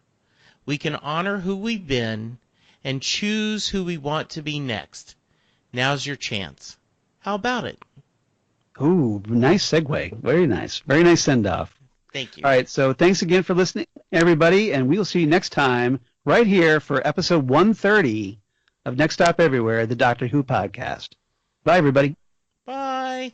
S3: We can honor who we've been and choose who we want to be next. Now's your chance. How about it?
S2: Ooh, nice segue. Very nice. Very nice send-off.
S3: Thank you.
S2: All right, so thanks again for listening, everybody, and we will see you next time right here for episode 130 of Next Stop Everywhere, the Doctor Who podcast. Bye, everybody.
S3: Bye.